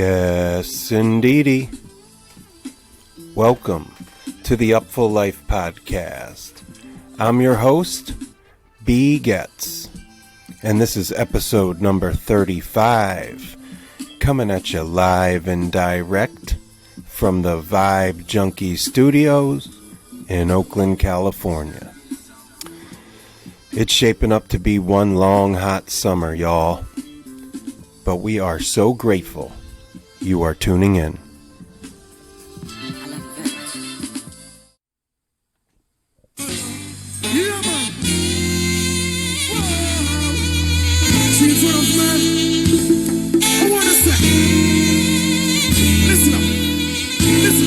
Yes, indeedy. Welcome to the Upful LIFE Podcast. I'm your host, B. Getz, and this is episode number 35, coming at you live and direct from the Vibe Junkie Studios in Oakland, California. It's shaping up to be one long hot summer, y'all, but we are so grateful you are tuning in. Yeah, man. See, what up, man? I want to say, listen up. Listen.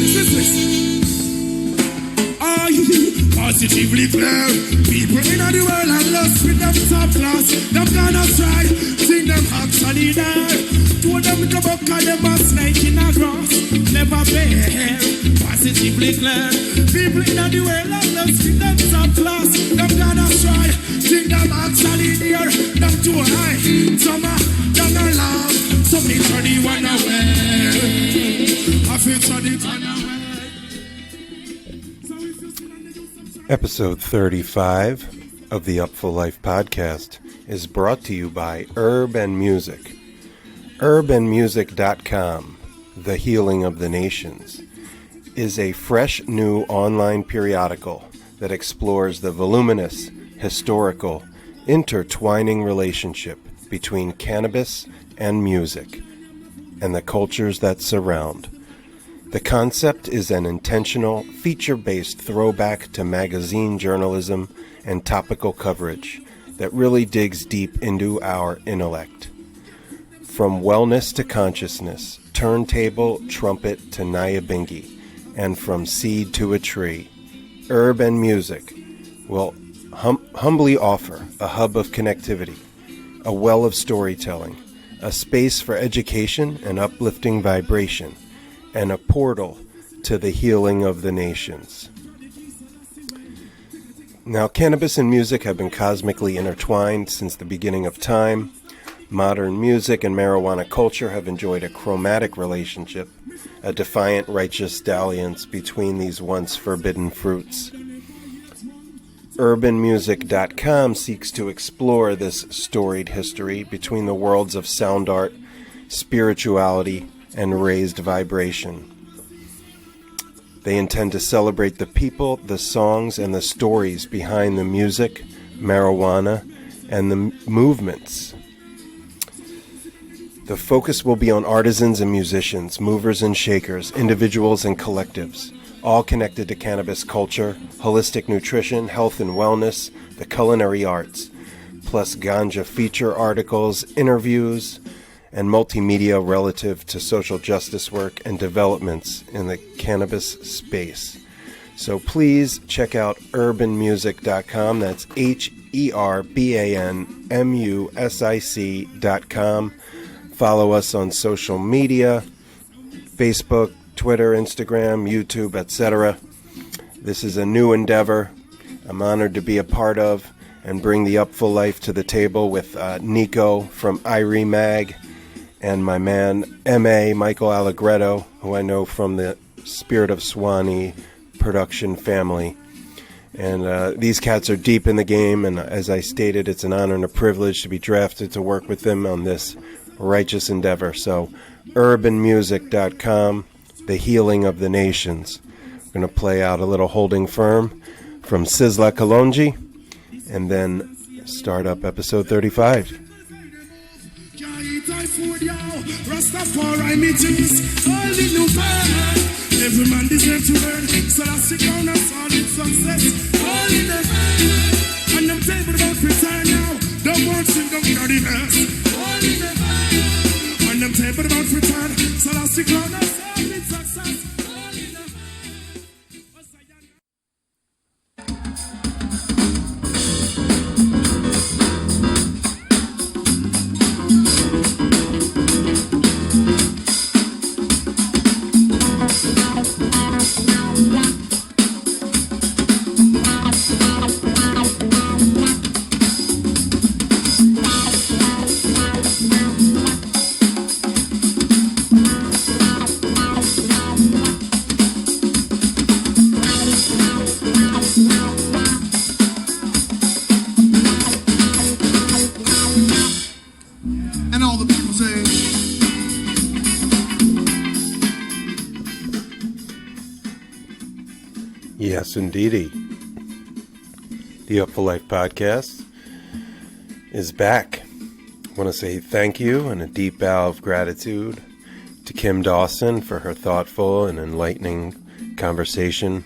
Are you positively clear? People in the world are lost with them top class. Them gonna try, think them actually there. Told them to buck and them a snake in a grass. Never bear, positively clear. People in the world are lost with them top class. Them gonna try, think them actually there. Them too high, some are young and loud. Some need to the one away. I feel to the one away. Episode 35 of the Upful LIFE Podcast is brought to you by Herb and Music. Urbanmusic.com, The Healing of the Nations, is a fresh new online periodical that explores the voluminous, historical, intertwining relationship between cannabis and music, and the cultures that surround. The concept is an intentional, feature-based throwback to magazine journalism and topical coverage that really digs deep into our intellect. From wellness to consciousness, turntable, trumpet to nyabingi, and from seed to a tree, Herb and Music will humbly offer a hub of connectivity, a well of storytelling, a space for education and uplifting vibration, and a portal to the healing of the nations. Now, cannabis and music have been cosmically intertwined since the beginning of time. Modern music and marijuana culture have enjoyed a chromatic relationship, a defiant righteous dalliance between these once forbidden fruits. Urbanmusic.com seeks to explore this storied history between the worlds of sound art, spirituality, and raised vibration. They intend to celebrate the people, the songs, and the stories behind the music, marijuana, and the movements. The focus will be on artisans and musicians, movers and shakers, individuals and collectives, all connected to cannabis culture, holistic nutrition, health and wellness, the culinary arts, plus ganja feature articles, interviews, and multimedia relative to social justice work and developments in the cannabis space. So please check out urbanmusic.com. That's HERBANMUSIC.com. Follow us on social media, Facebook, Twitter, Instagram, YouTube, etc. This is a new endeavor I'm honored to be a part of and bring the Upful Life to the table with Nico from Irie Mag and my man M.A. Michael Allegretto, who I know from the Spirit of Swanee production family. And these cats are deep in the game, and as I stated, it's an honor and a privilege to be drafted to work with them on this righteous endeavor. So, urbanmusic.com, The Healing of the Nations. We're going to play out a little Holding Firm from Sizzla Kalonji, and then start up episode 35. Rastafari meetings, all the new man. Every man deserves to learn, so that's the crown of solid success. All in the man, and them table about return now. Don't want to go in the mess. All in the man, and them table about return, so that's the crown of solid success. All in the Yes, indeedy. The Upful Life Podcast is back. I want to say thank you and a deep bow of gratitude to Kim Dawson for her thoughtful and enlightening conversation.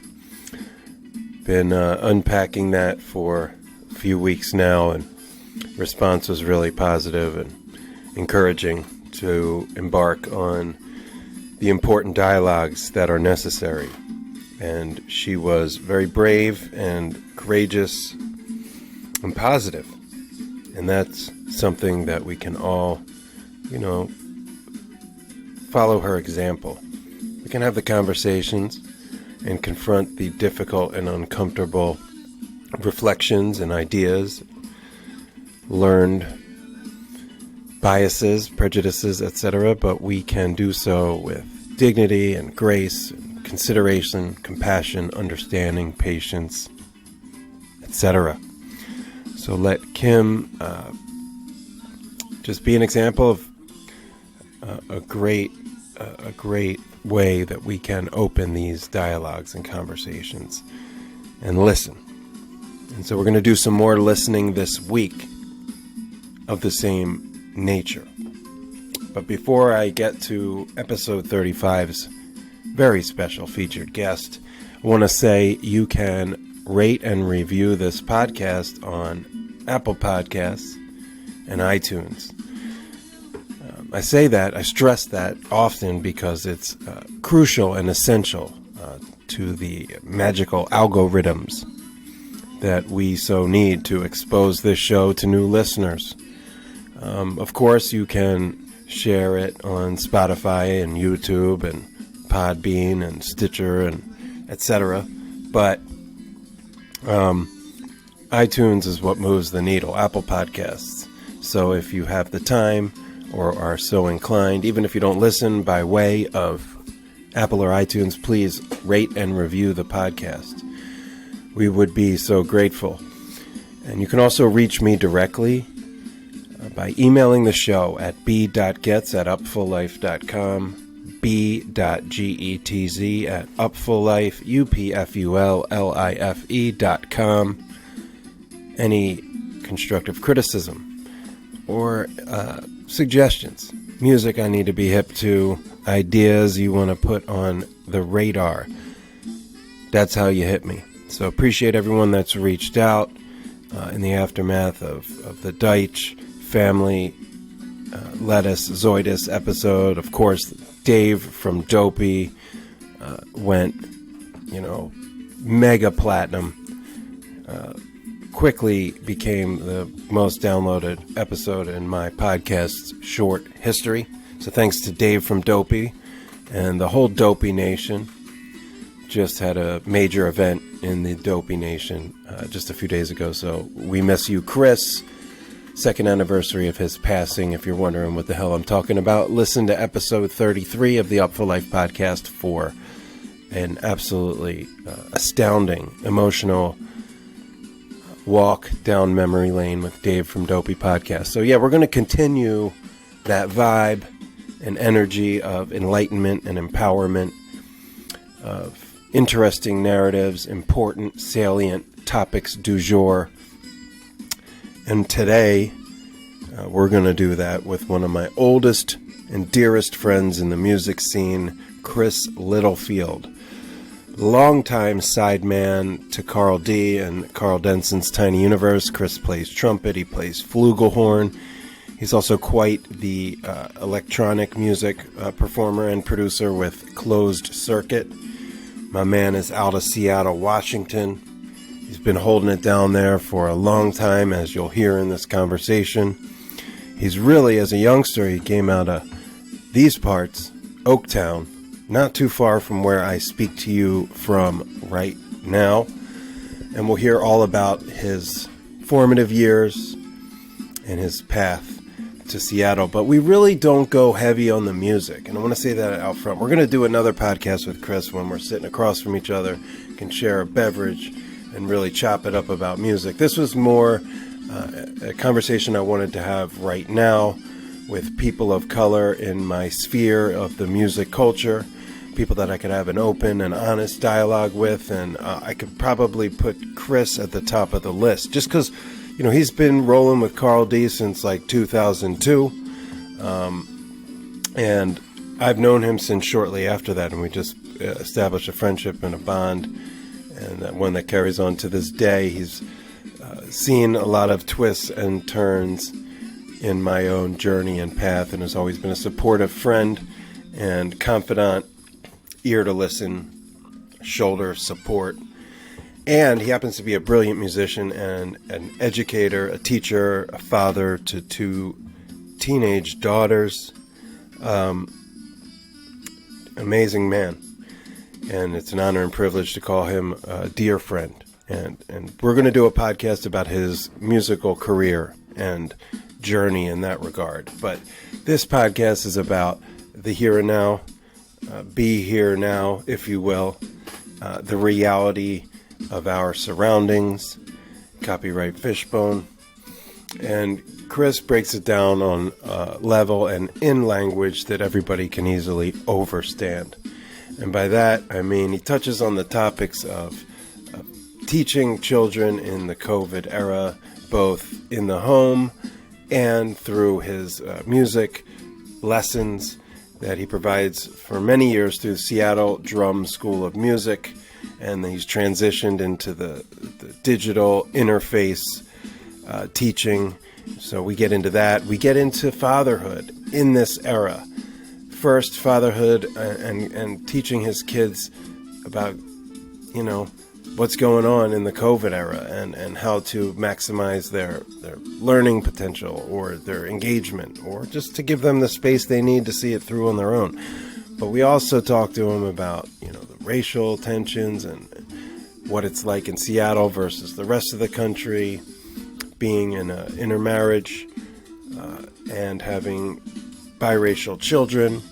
Been unpacking that for a few weeks now, and response was really positive and encouraging to embark on the important dialogues that are necessary. And she was very brave and courageous and positive. And that's something that we can all, follow her example. We can have the conversations and confront the difficult and uncomfortable reflections and ideas, learned biases, prejudices, etc., but we can do so with dignity and grace, consideration, compassion, understanding, patience, etc. So let Kim just be an example of a great way that we can open these dialogues and conversations and listen. And so we're going to do some more listening this week of the same nature. But before I get to episode 35's very special featured guest, I want to say you can rate and review this podcast on Apple Podcasts and iTunes. I stress that often because it's crucial and essential to the magical algorithms that we so need to expose this show to new listeners. Of course, you can share it on Spotify and YouTube and Podbean and Stitcher and etc. But iTunes is what moves the needle, Apple Podcasts. So if you have the time or are so inclined, even if you don't listen by way of Apple or iTunes, please rate and review the podcast. We would be so grateful. And you can also reach me directly by emailing the show at b.getz@upfullife.com, b.getz@upfullife.com. Any constructive criticism or suggestions, music I need to be hip to, ideas you want to put on the radar, that's how you hit me. So appreciate everyone that's reached out in the aftermath of the Deitch family lettuce zoidus episode. Of course, Dave from Dopey went mega platinum, quickly became the most downloaded episode in my podcast's short history. So thanks to Dave from Dopey and the whole Dopey Nation. Just had a major event in the Dopey Nation just a few days ago. So we miss you, Chris. Second anniversary of his passing. If you're wondering what the hell I'm talking about, listen to episode 33 of the Upful Life Podcast for an absolutely astounding, emotional walk down memory lane with Dave from Dopey Podcast. So yeah, we're going to continue that vibe and energy of enlightenment and empowerment, of interesting narratives, important, salient topics du jour. And today, we're going to do that with one of my oldest and dearest friends in the music scene, CHRIS Littlefield. Longtime sideman to Karl D and Karl Denson's Tiny Universe. Chris plays trumpet, he plays flugelhorn. He's also quite the electronic music performer and producer with Klozd Sirkut. My man is out of Seattle, Washington. He's been holding it down there for a long time, as you'll hear in this conversation. He's really, as a youngster, he came out of these parts, Oaktown, not too far from where I speak to you from right now. And we'll hear all about his formative years and his path to Seattle. But we really don't go heavy on the music. And I want to say that out front. We're going to do another podcast with Chris when we're sitting across from each other, can share a beverage, and really chop it up about music. This was more a conversation I wanted to have right now with people of color in my sphere of the music culture. people that I could have an open and honest dialogue with, and I could probably put Chris at the top of the list, just because, he's been rolling with Karl D since like 2002, and I've known him since shortly after that, and we just established a friendship and a bond, and that one that carries on to this day. He's seen a lot of twists and turns in my own journey and path, and has always been a supportive friend and confidant, ear to listen, shoulder support. And he happens to be a brilliant musician and an educator, a teacher, a father to 2 teenage daughters. Amazing man. And it's an honor and privilege to call him a dear friend. And we're going to do a podcast about his musical career and journey in that regard. But this podcast is about the here and now, be here now, if you will, the reality of our surroundings, copyright Fishbone. And Chris breaks it down on level and in language that everybody can easily understand. And by that, I mean he touches on the topics of teaching children in the COVID era, both in the home and through his music lessons that he provides for many years through the Seattle Drum School of Music, and he's transitioned into the digital interface teaching. So we get into that. We get into fatherhood in this era. First, fatherhood and teaching his kids about, what's going on in the COVID era and how to maximize their learning potential or their engagement, or just to give them the space they need to see it through on their own. But we also talk to him about, the racial tensions and what it's like in Seattle versus the rest of the country, being in an intermarriage and having biracial children,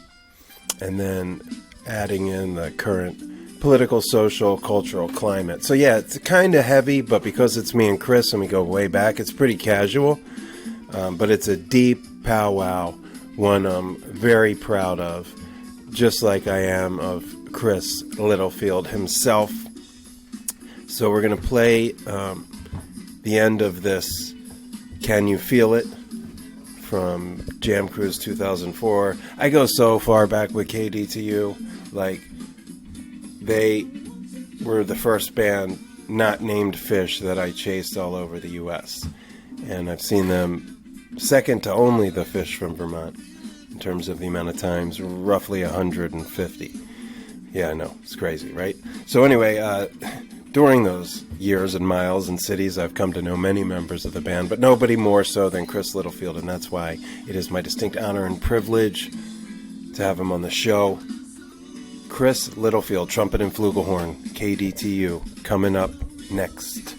and then adding in the current political, social, cultural climate. So yeah, it's kind of heavy, but because it's me and Chris and we go way back, it's pretty casual. But it's a deep powwow, one I'm very proud of, just like I am of Chris Littlefield himself. So we're going to play the end of this Can You Feel It? From Jam Cruise 2004. I go so far back with KDTU, like they were the first band not named Fish that I chased all over the U.S. And I've seen them second to only the Fish from Vermont in terms of the amount of times, roughly 150. Yeah, I know, it's crazy, right? So anyway, during those years and miles and cities, I've come to know many members of the band, but nobody more so than Chris Littlefield, and that's why it is my distinct honor and privilege to have him on the show. Chris Littlefield, trumpet and flugelhorn, KDTU, coming up next.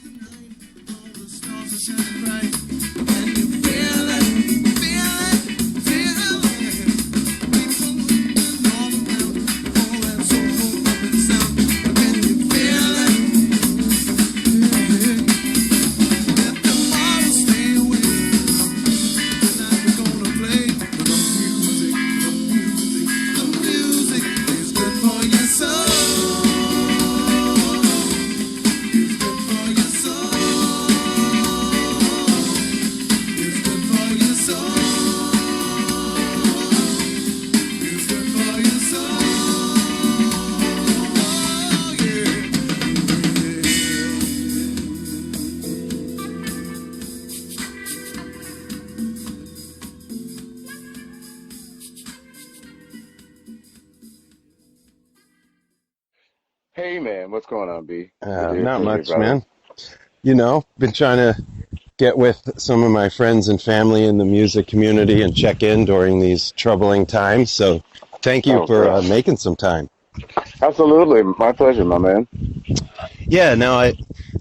Hey man, what's going on, B? Not much, man. Been trying to get with some of my friends and family in the music community and check in during these troubling times. So thank you for making some time. Absolutely. My pleasure, my man. Yeah, now I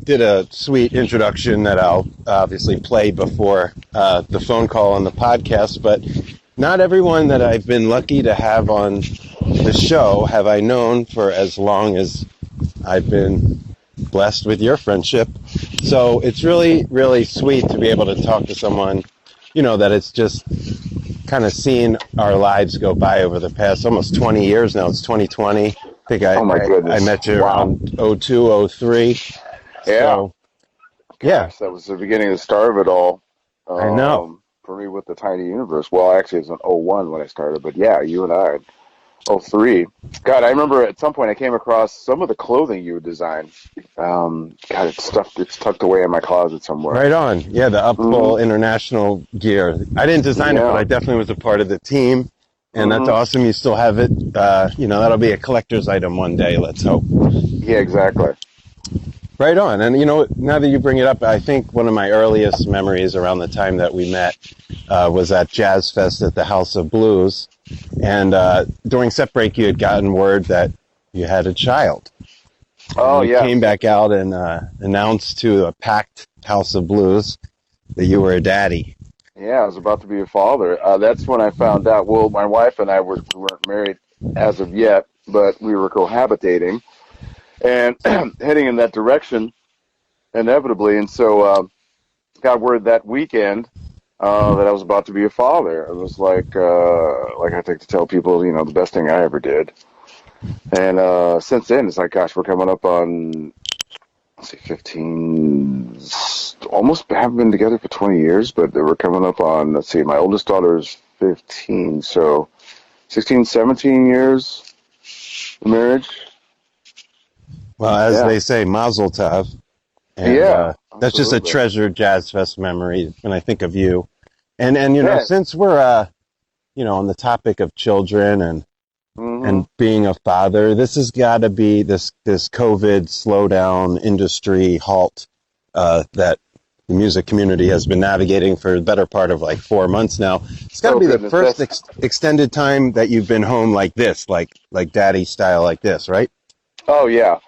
did a sweet introduction that I'll obviously play before the phone call on the podcast, but not everyone that I've been lucky to have on the show have I known for as long as I've been blessed with your friendship. So it's really, really sweet to be able to talk to someone, that it's just kind of seen our lives go by over the past almost 20 years now. It's 2020. I think Oh my I goodness. met you Wow. around 02, 03. Yeah. So, yeah, Gosh, that was the beginning, the start of it all. I know. For me with the tiny universe. Well, actually, it was in '01 when I started, but yeah, you and I. '03. God, I remember at some point I came across some of the clothing you would design. God, it's tucked away in my closet somewhere. Right on. Yeah, the Hmm. Upful International gear. I didn't design it, but Yeah. I definitely was a part of the team. And that's Hmm. awesome. You still have it. That'll be a collector's item one day, let's hope. Yeah, exactly. Right on. And, now that you bring it up, I think one of my earliest memories around the time that we met was at Jazz Fest at the House of Blues. And during set break, you had gotten word that you had a child. And Oh, you came yes. back out and announced to a packed House of Blues that you were a daddy. Yeah, I was about to be a father. That's when I found out. Well, my wife and we weren't married as of yet, but we were cohabitating and heading in that direction inevitably. And so got word that weekend that I was about to be a father. It was like I think to tell people, the best thing I ever did. And since then, it's like, gosh, we're coming up on, let's see, 15, almost haven't been together for 20 years, but we're coming up on, let's see, my oldest daughter is 15, so 16, 17 years of marriage. Well, as Yeah, they say, Mazel Tov. And yeah, that's just a absolutely. treasured Jazz Fest memory when I think of you. And Yeah. since we're, on the topic of children Hmm. and being a father, this has got to be this COVID slowdown industry halt that the music community has been navigating for the better part of like 4 months now. It's got to Oh be the goodness, first extended time that you've been home like this, like daddy style like this, right? oh yeah.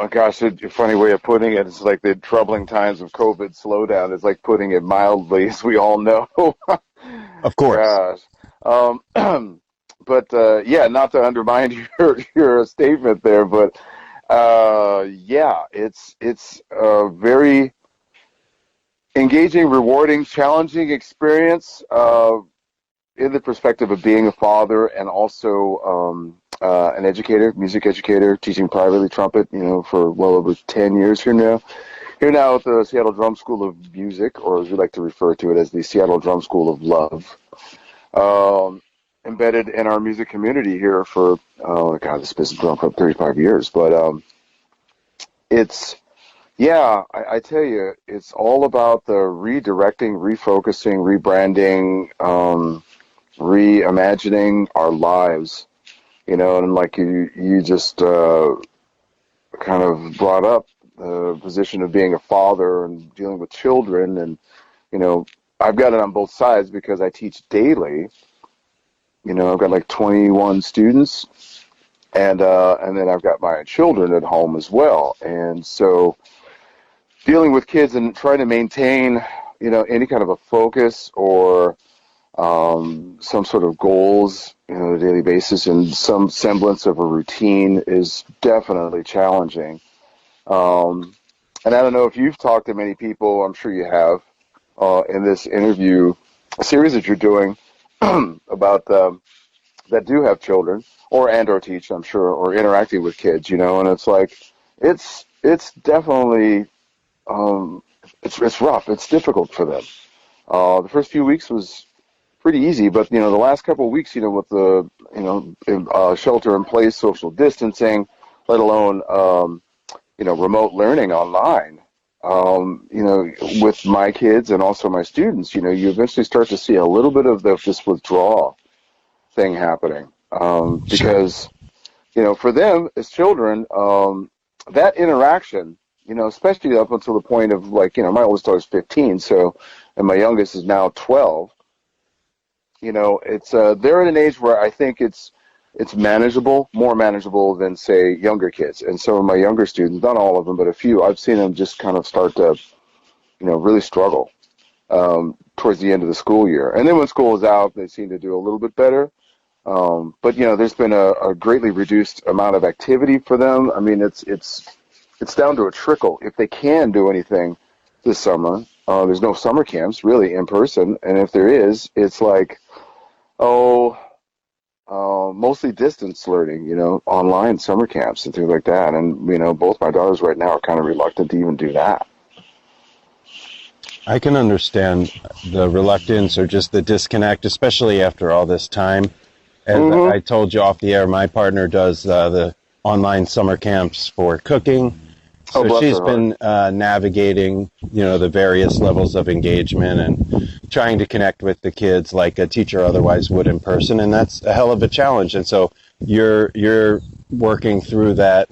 Gosh, a funny way of putting it. It's like the troubling times of COVID slowdown. It's like putting it mildly, as we all know. Of course. Gosh. Um, but yeah, not to undermine your statement there, but yeah, it's a very engaging, rewarding, challenging experience in the perspective of being a father and also an educator, music educator, teaching privately trumpet, for well over 10 years here now. Here now at the Seattle Drum School of Music, or as we like to refer to it as the Seattle Drum School of Love. Embedded in our music community here for, oh God, this business has been for 35 years. But it's, yeah, I tell you, it's all about the redirecting, refocusing, rebranding, reimagining our lives, and like you just kind of brought up the position of being a father and dealing with children. And, you know, I've got it on both sides because I teach daily. I've got like 21 students, and then I've got my children at home as well. And so dealing with kids and trying to maintain, any kind of a focus or some sort of goals, on a daily basis and some semblance of a routine is definitely challenging. And I don't know if you've talked to many people, I'm sure you have, in this interview series that you're doing about that do have children or teach, I'm sure, or interacting with kids, and it's like it's definitely it's rough. It's difficult for them. The first few weeks was pretty easy, but the last couple of weeks, with the shelter in place, social distancing, let alone remote learning online. With my kids and also my students, you eventually start to see a little bit of this withdrawal thing happening Sure. because for them as children, that interaction, especially up until the point of like my oldest daughter's 15, so and my youngest is now 12. It's they're at an age where I think it's manageable, more manageable than say younger kids. And some of my younger students, not all of them, but a few, I've seen them just kind of start to really struggle towards the end of the school year. And then when school is out, they seem to do a little bit better. But there's been a greatly reduced amount of activity for them. I mean, it's down to a trickle. If they can do anything this summer, there's no summer camps really in person, and if there is, it's like Oh, mostly distance learning, online summer camps and things like that. And, both my daughters right now are kind of reluctant to even do that. I can understand the reluctance or just the disconnect, especially after all this time. As I told you off the air, my partner does the online summer camps for cooking. Oh, So bless she's her heart. been navigating, the various levels of engagement and trying to connect with the kids like a teacher otherwise would in person, and that's a hell of a challenge. And so you're working through that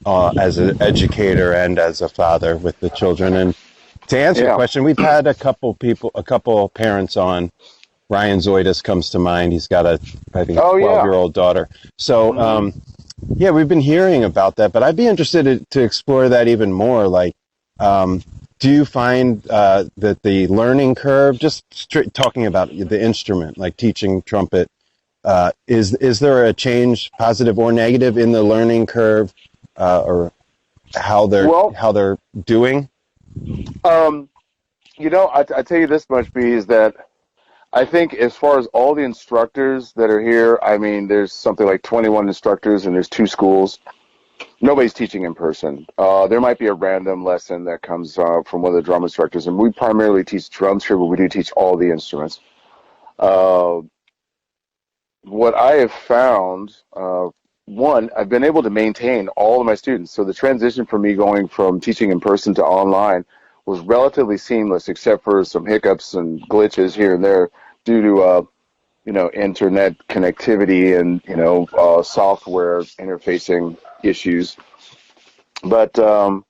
as an educator and as a father with the children. And to answer your Yeah. question, we've had a couple parents on. Ryan Zoidis comes to mind. He's got I think, a Oh, yeah. 12-year-old daughter. So, yeah, we've been hearing about that, but I'd be interested to explore that even more. Like, do you find that the learning curve, just talking about the instrument, like teaching trumpet, is there a change, positive or negative, in the learning curve, or how Well, they're doing? I tell you this much, B, is that I think as far as all the instructors that are here, I mean, there's something like 21 instructors and there's 2 schools. Nobody's teaching in person. There might be a random lesson that comes from one of the drum instructors, and we primarily teach drums here, but we do teach all the instruments. Uh, what I have found, one, I've been able to maintain all of my students. So the transition for me going from teaching in person to online was relatively seamless, except for some hiccups and glitches here and there due to internet connectivity and software interfacing issues. But the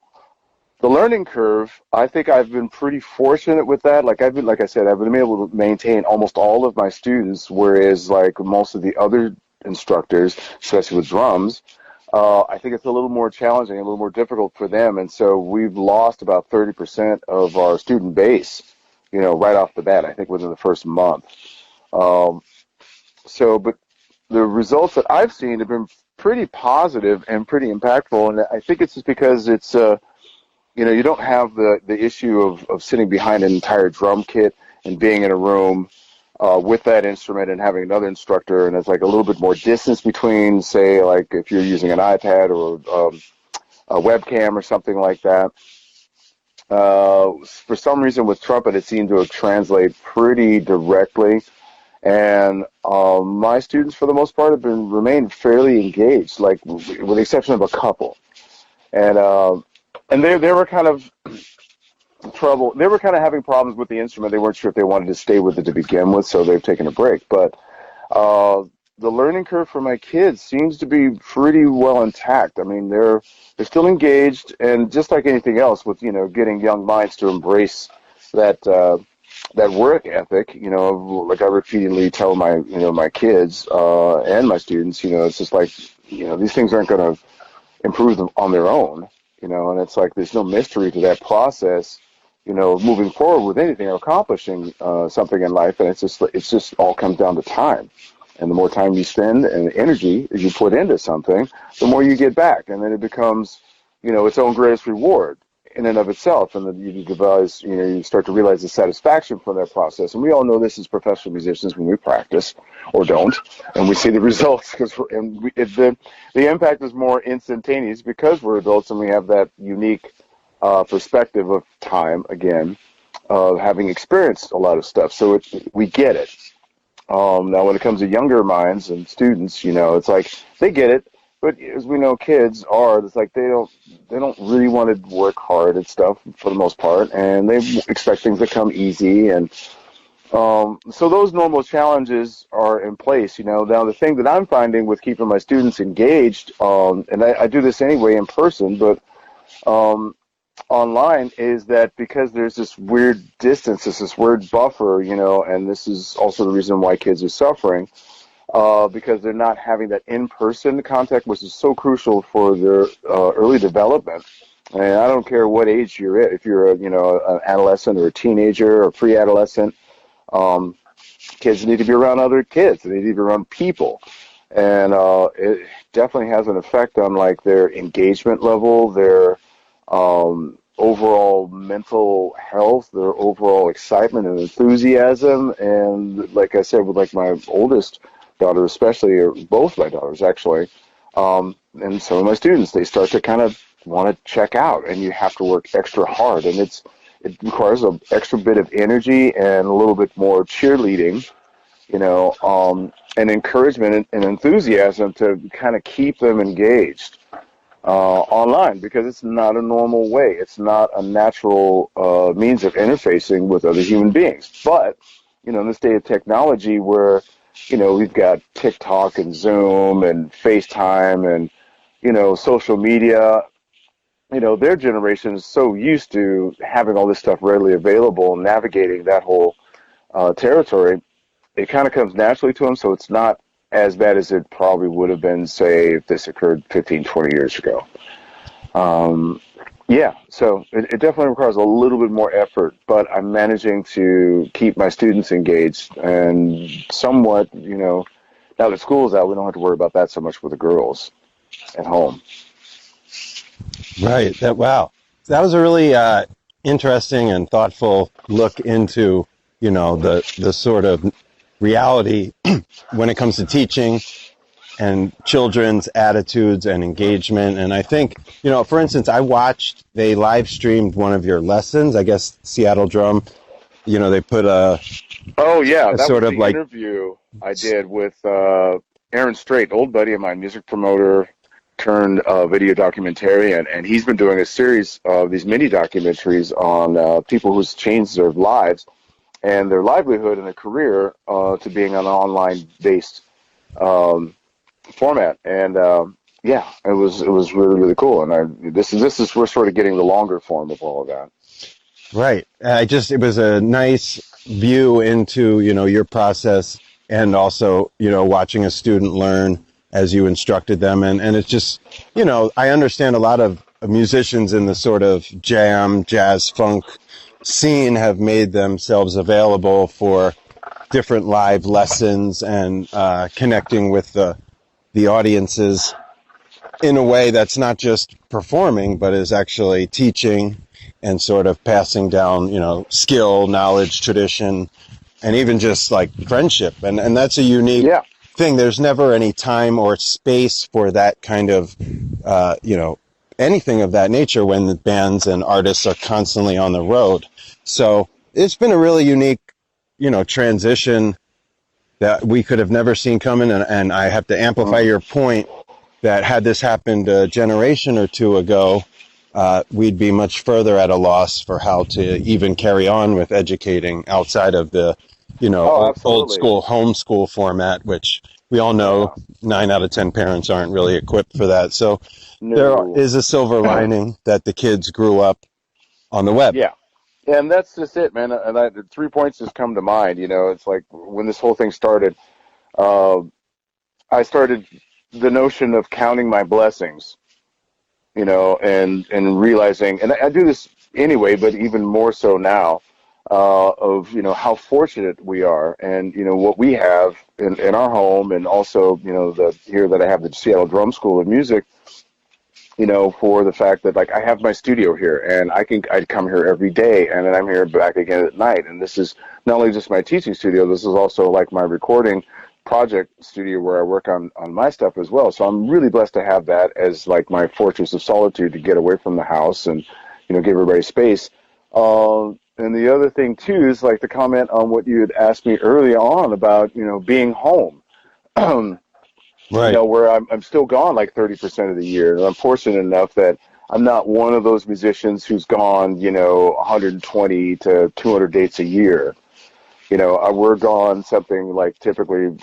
learning curve, I think I've been pretty fortunate with that. Like I said, I've been able to maintain almost all of my students, whereas like most of the other instructors, especially with drums, I think it's a little more challenging, a little more difficult for them. And so we've lost about 30% of our student base, right off the bat, I think within the first month. Um, but the results that I've seen have been pretty positive and pretty impactful. And I think it's just because it's, you don't have the issue of sitting behind an entire drum kit and being in a room with that instrument and having another instructor, and it's like a little bit more distance between, say, like if you're using an iPad or a webcam or something like that. For some reason with trumpet, it seemed to translate pretty directly, and my students, for the most part, have remained fairly engaged, like with the exception of a couple, and they were kind of trouble. They were kind of having problems with the instrument. They weren't sure if they wanted to stay with it to begin with, so they've taken a break. But the learning curve for my kids seems to be pretty well intact. I mean, they're still engaged, and just like anything else, with getting young minds to embrace that that work ethic. Like I repeatedly tell my kids and my students, it's just like these things aren't going to improve them on their own. And it's like there's no mystery to that process. Moving forward with anything or accomplishing something in life, and it's just all comes down to time. And the more time you spend and energy you put into something, the more you get back, and then it becomes, its own greatest reward in and of itself. And then you start to realize the satisfaction from that process. And we all know this as professional musicians when we practice or don't, and we see the results the impact is more instantaneous because we're adults and we have that unique perspective of time, again, having experienced a lot of stuff. So we get it. Now, when it comes to younger minds and students, it's like they get it, but as we know, kids it's like they don't really want to work hard at stuff for the most part, and they expect things to come easy. And so those normal challenges are in place. Now, the thing that I'm finding with keeping my students engaged, and I do this anyway in person, but online, is that because there's this weird distance, this weird buffer, and this is also the reason why kids are suffering, because they're not having that in-person contact, which is so crucial for their early development. And I don't care what age you're at, if you're an adolescent or a teenager or pre-adolescent, kids need to be around other kids. They need to be around people. And it definitely has an effect on like their engagement level, their overall mental health, their overall excitement and enthusiasm. And like I said, with like my oldest daughter especially, or both my daughters actually, and some of my students, they start to kind of want to check out, and you have to work extra hard, and it requires an extra bit of energy and a little bit more cheerleading, and encouragement and enthusiasm to kind of keep them engaged online, because it's not a normal way. It's not a natural means of interfacing with other human beings. But, in this day of technology where, we've got TikTok and Zoom and FaceTime and, social media, their generation is so used to having all this stuff readily available and navigating that whole territory. It kind of comes naturally to them, so it's not as bad as it probably would have been, say, if this occurred 15, 20 years ago. So it definitely requires a little bit more effort, but I'm managing to keep my students engaged, and somewhat, now that school's out, we don't have to worry about that so much with the girls at home. Right. Wow. That was a really interesting and thoughtful look into, the sort of reality when it comes to teaching and children's attitudes and engagement. And I think, for instance, they live streamed one of your lessons, I guess, Seattle Drum. They put that sort was of the interview I did with Aaron Strait, an old buddy of mine, music promoter turned video documentarian, and he's been doing a series of these mini documentaries on people who's changed their lives and their livelihood and their career to being an online-based format. And it was really, really cool. And we're sort of getting the longer form of all of that. Right. It was a nice view into, your process, and also, watching a student learn as you instructed them. And it's just, I understand a lot of musicians in the sort of jazz, funk scene have made themselves available for different live lessons and connecting with the audiences in a way that's not just performing, but is actually teaching and sort of passing down, skill, knowledge, tradition, and even just like friendship. And that's a unique thing. There's never any time or space for that kind of, anything of that nature when the bands and artists are constantly on the road. So it's been a really unique, transition that we could have never seen coming. And I have to amplify your point that had this happened a generation or two ago, we'd be much further at a loss for how to even carry on with educating outside of the, old school homeschool format, which we all know 9 out of 10 parents aren't really equipped for that. So there is a silver lining that the kids grew up on the web. Yeah. And that's just it, man. And 3 points just come to mind. It's like when this whole thing started, I started the notion of counting my blessings, and realizing, and I do this anyway, but even more so now, of, how fortunate we are, and, what we have in our home, and also, here that I have the Seattle Drum School of Music, for the fact that, like, I have my studio here, and I'd come here every day, and then I'm here back again at night. And this is not only just my teaching studio, this is also like my recording project studio where I work on my stuff as well. So I'm really blessed to have that as like my fortress of solitude to get away from the house and, give everybody space. And the other thing too is like the comment on what you had asked me early on about, being home. Right. Where I'm still gone like 30% of the year. And I'm fortunate enough that I'm not one of those musicians who's gone, 120 to 200 dates a year. We're gone something like typically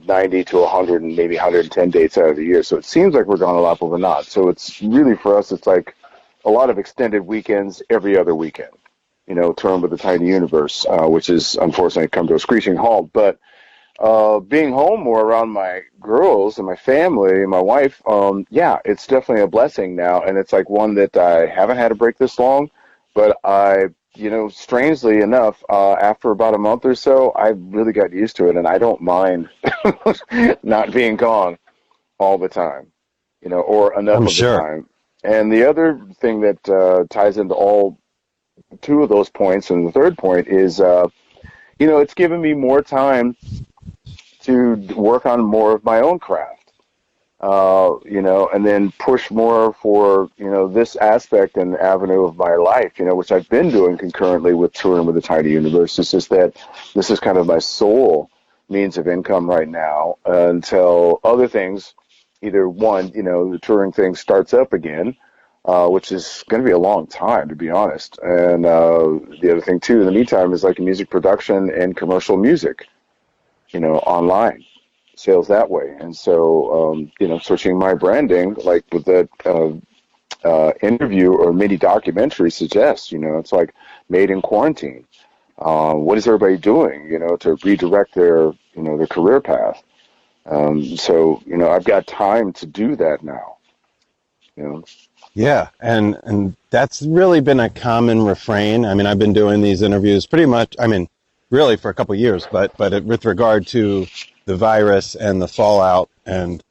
90 to 100 and maybe 110 dates out of the year. So it seems like we're gone a lot, but we're not. So it's really, for us, it's like a lot of extended weekends every other weekend, term with a tiny universe, which is unfortunately come to a screeching halt. But being home more around my girls and my family and my wife, it's definitely a blessing now. And it's like one that I haven't had a break this long, but I, strangely enough, after about a month or so, I really got used to it, and I don't mind not being gone all the time, or enough I'm of sure. the time. And the other thing that ties into all two of those points, and the third point is, it's given me more time to work on more of my own craft. And then push more for, this aspect and avenue of my life, which I've been doing concurrently with touring with the Tiny Universe. It's just that this is kind of my sole means of income right now until other things, either one, the touring thing starts up again, which is going to be a long time, to be honest. And the other thing, too, in the meantime, is like music production and commercial music, online. Sales that way. And so, switching my branding, like with that interview or mini documentary suggests, it's like made in quarantine. What is everybody doing, to redirect their career path? So, I've got time to do that now, Yeah, and that's really been a common refrain. I mean, I've been doing these interviews pretty much, really for a couple of years, but with regard to the virus and the fallout and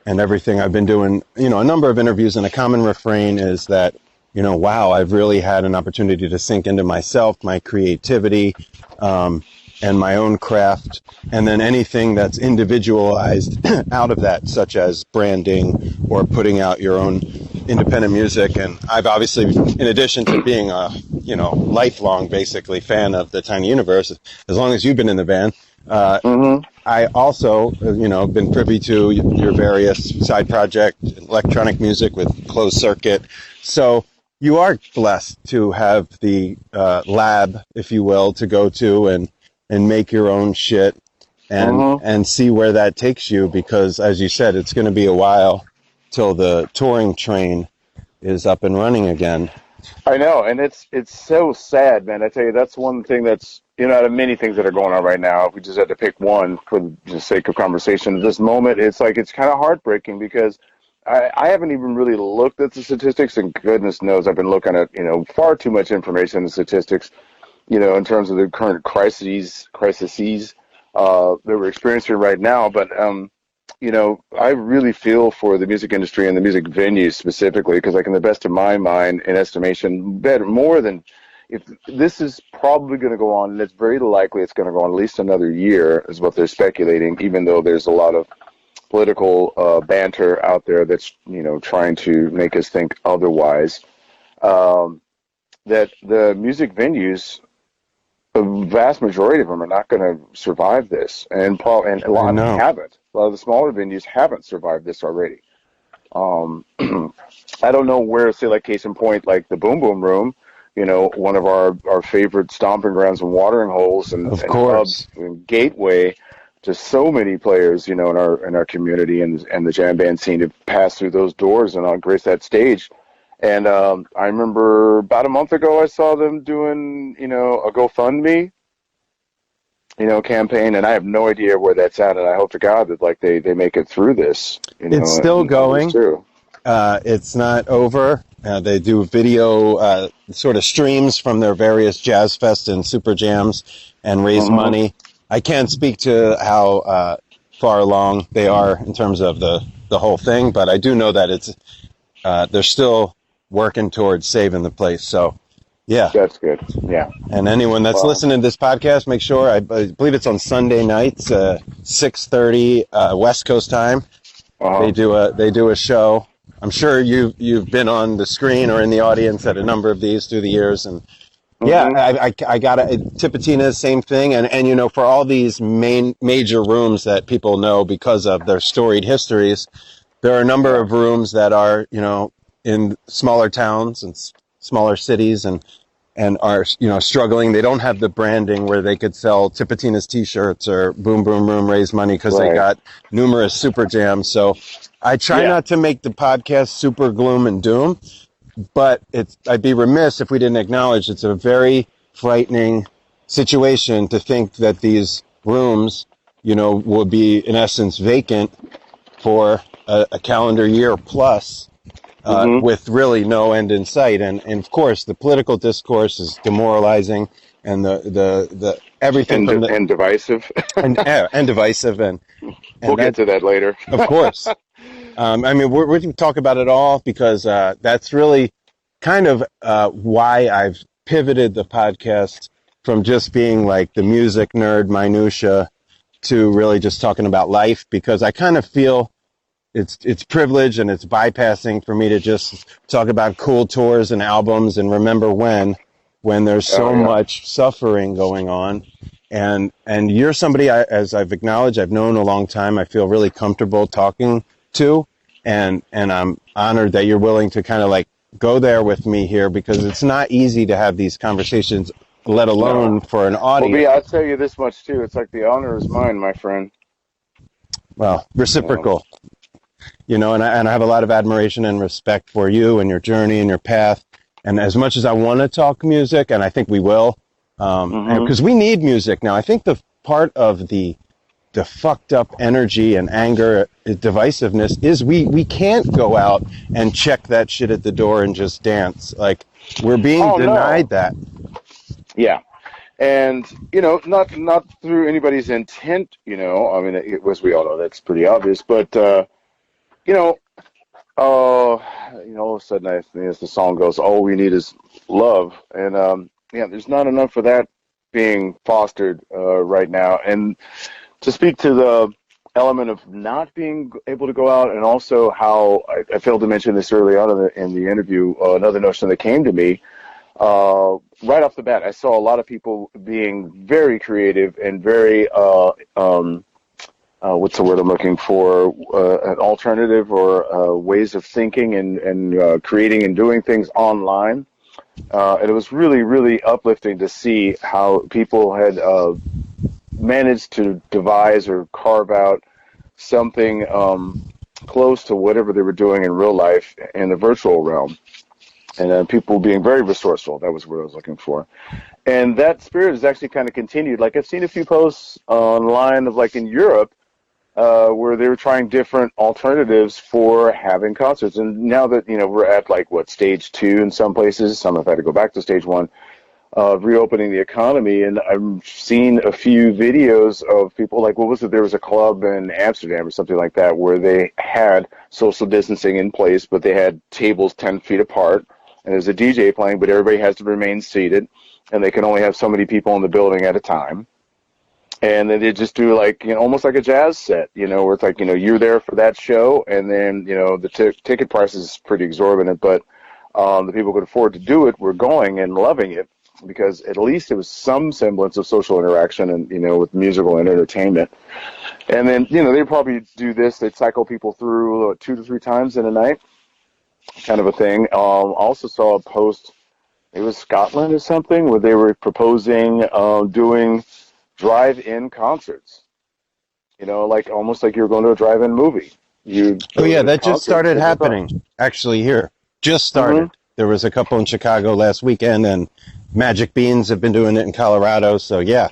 everything, I've been doing, a number of interviews, and a common refrain is that, wow, I've really had an opportunity to sink into myself, my creativity, and my own craft, and then anything that's individualized out of that, such as branding or putting out your own independent music. And I've obviously, in addition to being a, lifelong, basically, fan of the Tiny Universe, as long as you've been in the band, I also, been privy to your various side project, electronic music with Klozd Sirkut. So you are blessed to have the lab, if you will, to go to and make your own shit and see where that takes you, because, as you said, it's going to be a while till the touring train is up and running again. I know, and it's so sad, man. I tell you, that's one thing that's, out of many things that are going on right now, if we just had to pick one for the sake of conversation at this moment, it's kind of heartbreaking, because I haven't even really looked at the statistics, and goodness knows I've been looking at, far too much information in the statistics, in terms of the current crises that we're experiencing right now. But, I really feel for the music industry and the music venues specifically, because, in the best of my mind and estimation, better, more than, if this is probably going to go on, and it's very likely it's going to go on at least another year, is what they're speculating, even though there's a lot of political banter out there that's, trying to make us think otherwise, that the music venues, the vast majority of them are not going to survive this, and a lot haven't. A lot of the smaller venues haven't survived this already. I don't know where, say, like case in point, like the Boom Boom Room, one of our favorite stomping grounds and watering holes and clubs and gateway to so many players, in our community and the jam band scene have passed through those doors and grace that stage. And I remember about a month ago I saw them doing, a GoFundMe, campaign, and I have no idea where that's at, and I hope to God that they make it through this. It's still going. It's not over. They do video sort of streams from their various jazz fest and super jams and raise money. I can't speak to how far along they are in terms of the whole thing, but I do know that it's they're still working towards saving the place. So, yeah. That's good. Yeah. And anyone that's listening to this podcast, make sure, I believe it's on Sunday nights, 6:30 West Coast time. They do a show. I'm sure you've been on the screen or in the audience at a number of these through the years, and I got Tipatina, same thing, and for all these major rooms that people know because of their storied histories, there are a number of rooms that are in smaller towns and smaller cities and are struggling. They don't have the branding where they could sell Tipitina's T-shirts or Boom Boom Room raise money because they got numerous super jams. So I try not to make the podcast super gloom and doom, but I'd be remiss if we didn't acknowledge it's a very frightening situation to think that these rooms, will be in essence vacant for a calendar year plus. With really no end in sight, and of course the political discourse is demoralizing, and the everything and divisive, and divisive, and we'll get to that later. Of course, I mean, we can talk about it all because that's really kind of why I've pivoted the podcast from just being like the music nerd minutia to really just talking about life, because I kind of feel it's privilege and it's bypassing for me to just talk about cool tours and albums and remember when there's so much suffering going on. And you're somebody, as I've acknowledged, I've known a long time. I feel really comfortable talking to, and I'm honored that you're willing to kind of like go there with me here, because it's not easy to have these conversations, let alone for an audience. Well, I'll tell you this much too. It's like the honor is mine, my friend. Well, reciprocal, and I have a lot of admiration and respect for you and your journey and your path. And as much as I want to talk music, and I think we will, because we need music now. I think the part of the fucked up energy and anger, divisiveness, is we can't go out and check that shit at the door and just dance. Like, we're being denied that. Yeah. And, not through anybody's intent, I mean, as we all know, that's pretty obvious. But, all of a sudden, I think as the song goes, all we need is love. And, there's not enough of that being fostered right now. And to speak to the element of not being able to go out, and also how I failed to mention this early on in the interview, another notion that came to me, right off the bat, I saw a lot of people being very creative and very, what's the word I'm looking for, an alternative or ways of thinking and creating and doing things online. And it was really, really uplifting to see how people had managed to devise or carve out something close to whatever they were doing in real life in the virtual realm. And people being very resourceful. That was what I was looking for. And that spirit has actually kind of continued. Like, I've seen a few posts online of, like, in Europe, where they were trying different alternatives for having concerts. And now that, we're at, like, stage 2 in some places, some have had to go back to stage 1, of reopening the economy. And I've seen a few videos of people, like, what was it? There was a club in Amsterdam or something like that where they had social distancing in place, but they had tables 10 feet apart. And there's a DJ playing, but everybody has to remain seated, and they can only have so many people in the building at a time. And then they just do, like, almost like a jazz set, where it's like, you're there for that show, and then, the ticket price is pretty exorbitant, but the people who could afford to do it were going and loving it, because at least it was some semblance of social interaction and, with musical and entertainment. And then, they probably do this. They'd cycle people through 2 to 3 times in a night, kind of a thing. Also saw a post, it was Scotland or something, where they were proposing doing drive-in concerts. Like almost like you were going to a drive-in movie. That just started happening, actually, here. Just started. Mm-hmm. There was a couple in Chicago last weekend, and Magic Beans have been doing it in Colorado, so yeah,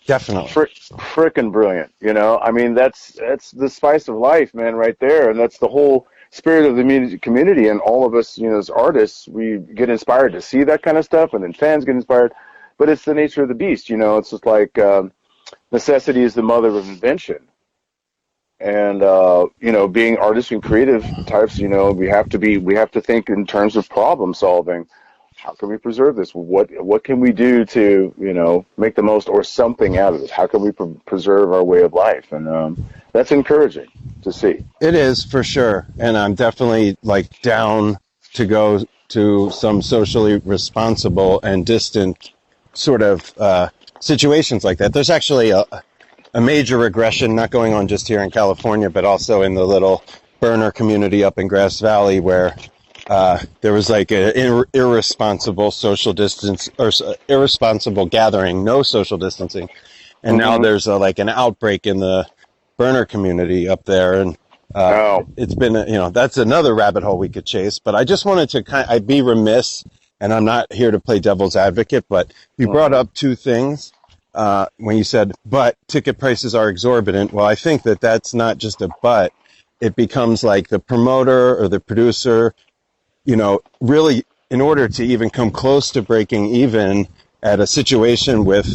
definitely. Frickin' brilliant, I mean, that's the spice of life, man, right there, and that's the whole spirit of the music community, and all of us, as artists, we get inspired to see that kind of stuff, and then fans get inspired, but it's the nature of the beast, it's just like necessity is the mother of invention, and being artists and creative types, we have to think in terms of problem solving. How can we preserve this? What can we do to make the most or something out of it? How can we preserve our way of life? And that's encouraging to see. It is, for sure. And I'm definitely like down to go to some socially responsible and distant sort of situations like that. There's actually a major regression not going on just here in California, but also in the little burner community up in Grass Valley, where there was like an irresponsible social distance or irresponsible gathering, no social distancing. And now there's like an outbreak in the burner community up there. And it's been, that's another rabbit hole we could chase. But I just wanted to I'd be remiss, and I'm not here to play devil's advocate, but you brought up two things when you said, but ticket prices are exorbitant. Well, I think that's not just a but. It becomes like the promoter or the producer, really, in order to even come close to breaking even, at a situation with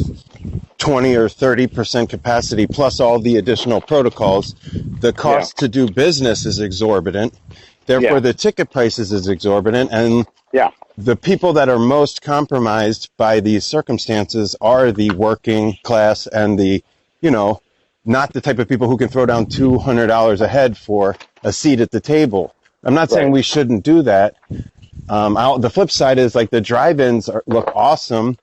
20 or 30% capacity plus all the additional protocols, the cost to do business is exorbitant. Therefore, the ticket prices is exorbitant, and the people that are most compromised by these circumstances are the working class and the, not the type of people who can throw down $200 a head for a seat at the table. I'm not saying we shouldn't do that. The flip side is like the drive-ins look awesome,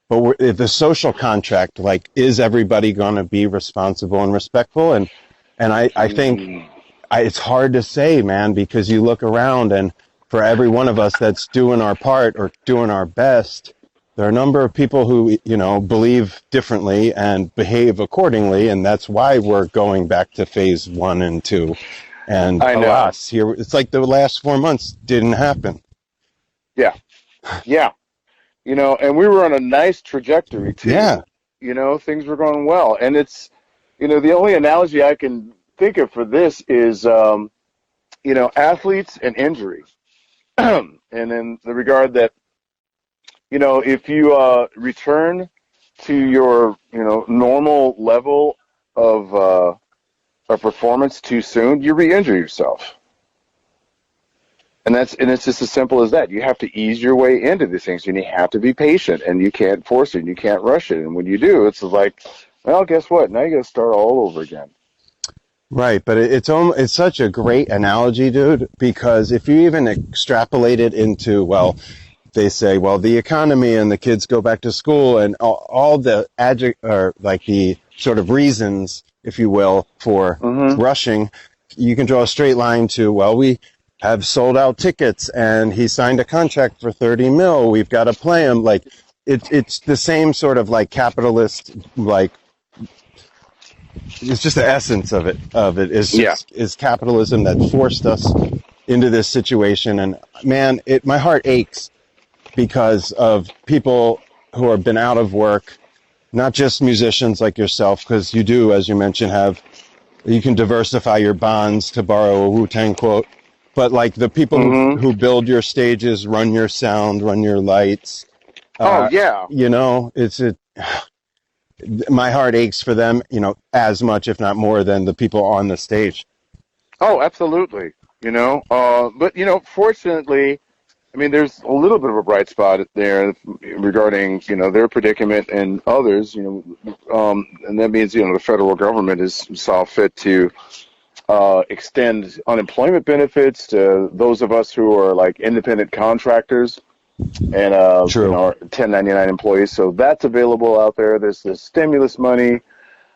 but the social contract, like, is everybody going to be responsible and respectful? And I think it's hard to say, man, because you look around and for every one of us that's doing our part or doing our best, there are a number of people who, believe differently and behave accordingly. And that's why we're going back to phase 1 and 2. And alas, here, it's like the last 4 months didn't happen. Yeah. And we were on a nice trajectory too. Yeah. Things were going well. And it's, the only analogy I can think of for this is, athletes and injury. And in the regard that, if you return to your, normal level of performance too soon, you re-injure yourself. And it's just as simple as that. You have to ease your way into these things, and you have to be patient, and you can't force it, and you can't rush it. And when you do, it's like, well, guess what? Now you got to start all over again. Right, but it's such a great analogy, dude, because if you even extrapolate it into, they say, the economy and the kids go back to school and all the the sort of reasons, if you will, for rushing, you can draw a straight line to, we have sold out tickets and he signed a contract for 30 mil. We've got to play him. Like it's the same sort of like capitalist, like it's just the essence of it is capitalism that forced us into this situation. And man, my heart aches because of people who have been out of work, not just musicians like yourself, because you do, as you mentioned, you can diversify your bonds, to borrow a Wu-Tang quote, but like the people who build your stages, run your sound, run your lights. My heart aches for them, as much, if not more, than the people on the stage. Oh, absolutely. But fortunately, I mean, there's a little bit of a bright spot there regarding, their predicament and others, and that means, the federal government has saw fit to extend unemployment benefits to those of us who are like independent contractors and our 1099 employees. So that's available out there. There's this stimulus money,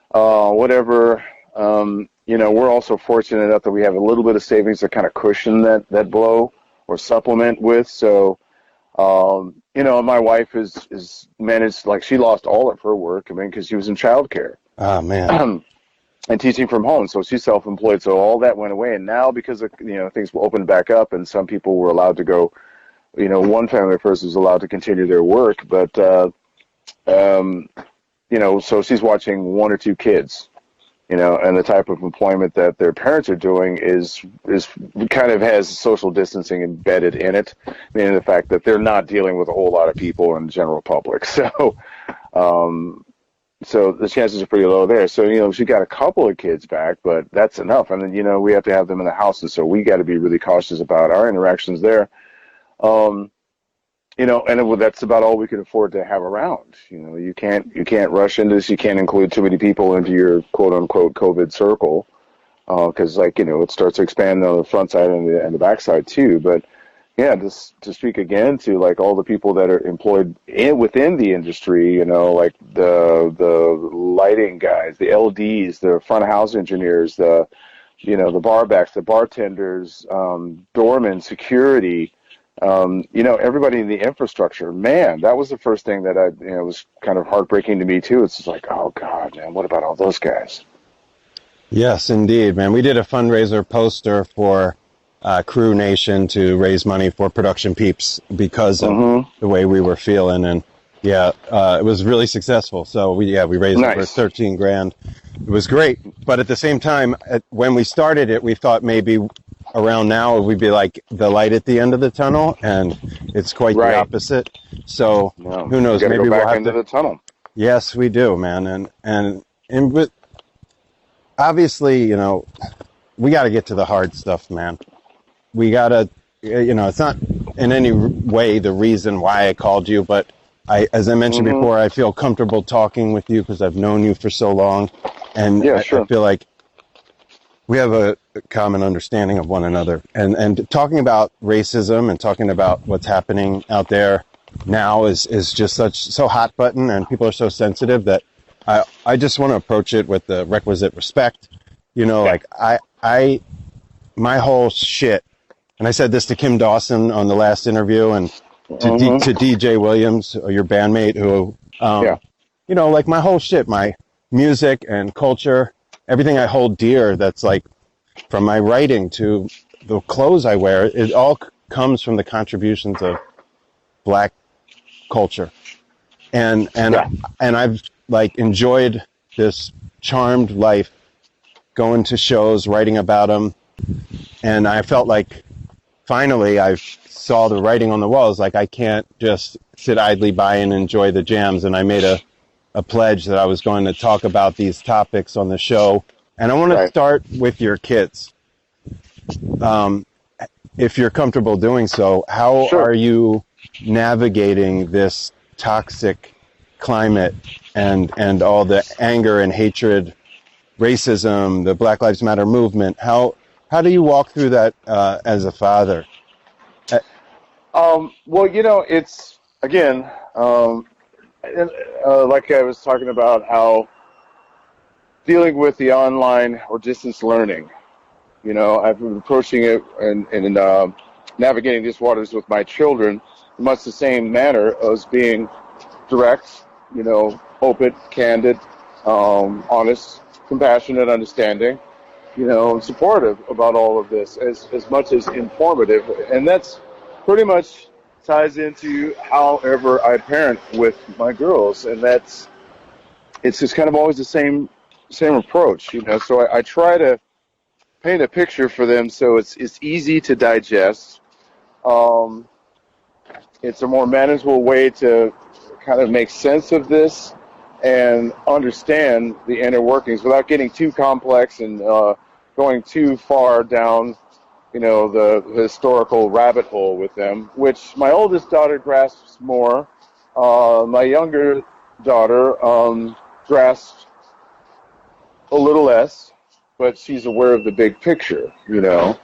whatever. We're also fortunate enough that we have a little bit of savings to kind of cushion that blow or supplement with. So, my wife is managed, like, she lost all of her work, because she was in childcare. Oh, man. And teaching from home. So she's self-employed. So all that went away. And now because of, things opened back up and some people were allowed to go, one family person was allowed to continue their work. But, so she's watching 1 or 2 kids, and the type of employment that their parents are doing is kind of has social distancing embedded in it, meaning the fact that they're not dealing with a whole lot of people in the general public. So, so the chances are pretty low there. So, she got a couple of kids back, but that's enough. And then, we have to have them in the house. And so we got to be really cautious about our interactions there. And that's about all we can afford to have around. You can't rush into this. You can't include too many people into your quote unquote COVID circle. Cause it starts to expand on the front side and the back side too. But yeah, just to speak again to like all the people that are employed within the industry, like the lighting guys, the LDs, the front of house engineers, the barbacks, the bartenders, doormen, security, everybody in the infrastructure. Man, that was the first thing that was kind of heartbreaking to me too. It's just like, oh God, man, what about all those guys? Yes, indeed, man. We did a fundraiser poster for Crew Nation to raise money for Production Peeps because of the way we were feeling, and it was really successful. So we raised over 13 grand. It was great, but at the same time, when we started it, we thought maybe around now, we'd be like the light at the end of the tunnel, and it's quite the opposite. So No, who knows? we got to Maybe go we'll back have into to. the tunnel. Yes, we do, man. And with obviously, you know, we got to get to the hard stuff, man. We got to, you know, it's not in any way the reason why I called you, but as I mentioned before, I feel comfortable talking with you because I've known you for so long, and I feel like we have a common understanding of one another. And talking about racism and talking about what's happening out there now is just so hot button, and people are so sensitive that I just want to approach it with the requisite respect. You know, like my whole shit, and I said this to Kim Dawson on the last interview, and to DJ Williams, your bandmate, who, you know, like my whole shit, my music and culture, everything I hold dear, that's like from my writing to the clothes I wear, it all comes from the contributions of Black culture. And I've like enjoyed this charmed life, going to shows, writing about them. And I felt like finally I saw the writing on the walls. Like I can't just sit idly by and enjoy the jams. And I made a pledge that I was going to talk about these topics on the show. And I want to start with your kids. If you're comfortable doing so, how are you navigating this toxic climate and all the anger and hatred, racism, the Black Lives Matter movement? How do you walk through that as a father? Well, you know, it's, again, like I was talking about, how dealing with the online or distance learning, you know, I've been approaching it and navigating these waters with my children in much the same manner as being direct, you know, open, candid, honest, compassionate, understanding, you know, supportive about all of this as much as informative. And that's pretty much ties into however I parent with my girls. And it's just kind of always the same approach, you know. So I try to paint a picture for them so it's easy to digest. It's a more manageable way to kind of make sense of this and understand the inner workings without getting too complex and going too far down, you know, the historical rabbit hole with them, which my oldest daughter grasps more. My younger daughter grasps a little less, but she's aware of the big picture, you know.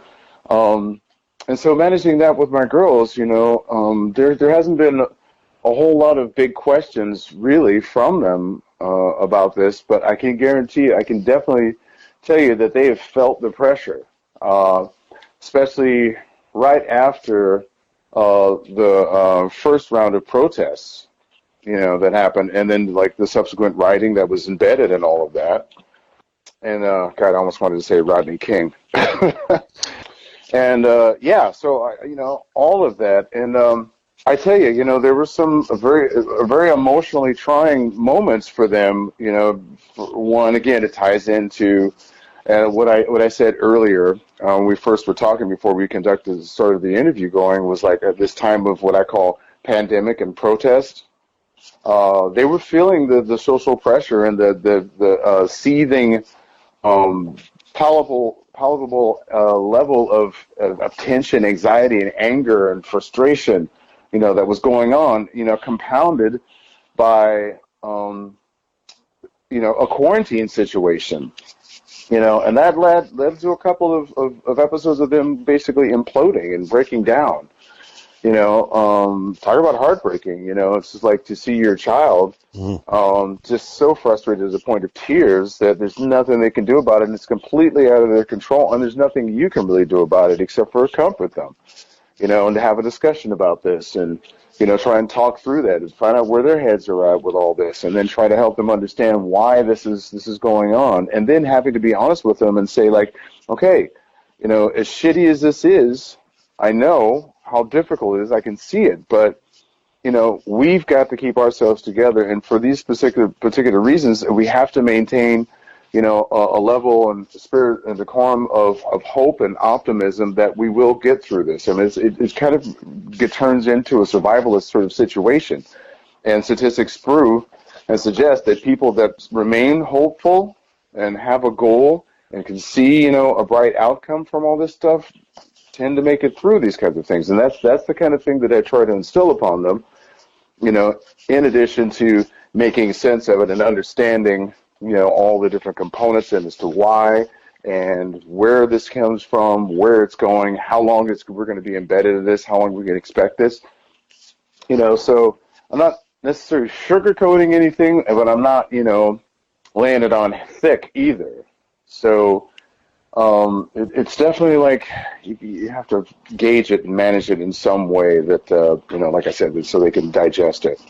And so managing that with my girls, you know, there hasn't been a whole lot of big questions really from them about this, but I can guarantee, I can definitely tell you that they have felt the pressure, especially right after the first round of protests, you know, that happened, and then like the subsequent writing that was embedded in all of that. And God, I almost wanted to say Rodney King. And so you know, all of that, and I tell you, you know, there were some very emotionally trying moments for them. You know, for one, again, it ties into what I said earlier. When we first were talking before we started the interview going, was like at this time of what I call pandemic and protest. They were feeling the social pressure and the seething, palpable level of tension, anxiety, and anger and frustration, you know, that was going on, you know, compounded by, you know, a quarantine situation, you know, and that led to a couple of episodes of them basically imploding and breaking down, you know. Talk about heartbreaking, you know. It's just like to see your child just so frustrated to the point of tears that there's nothing they can do about it, and it's completely out of their control, and there's nothing you can really do about it except for comfort them, you know, and to have a discussion about this, and, you know, try and talk through that and find out where their heads are at with all this, and then try to help them understand why this is going on, and then having to be honest with them and say, like, okay, you know, as shitty as this is, I know how difficult it is, I can see it, but, you know, we've got to keep ourselves together, and for these particular reasons, we have to maintain, a level and spirit and decorum of hope and optimism that we will get through this. I mean, it kind of turns into a survivalist sort of situation. And statistics prove and suggest that people that remain hopeful and have a goal and can see, a bright outcome from all this stuff tend to make it through these kinds of things. And that's the kind of thing that I try to instill upon them, in addition to making sense of it and understanding, all the different components and as to why and where this comes from, where it's going, how long we're going to be embedded in this, how long we can expect this. So I'm not necessarily sugarcoating anything, but I'm not, laying it on thick either. So it's definitely like you have to gauge it and manage it in some way that, like I said, so they can digest it.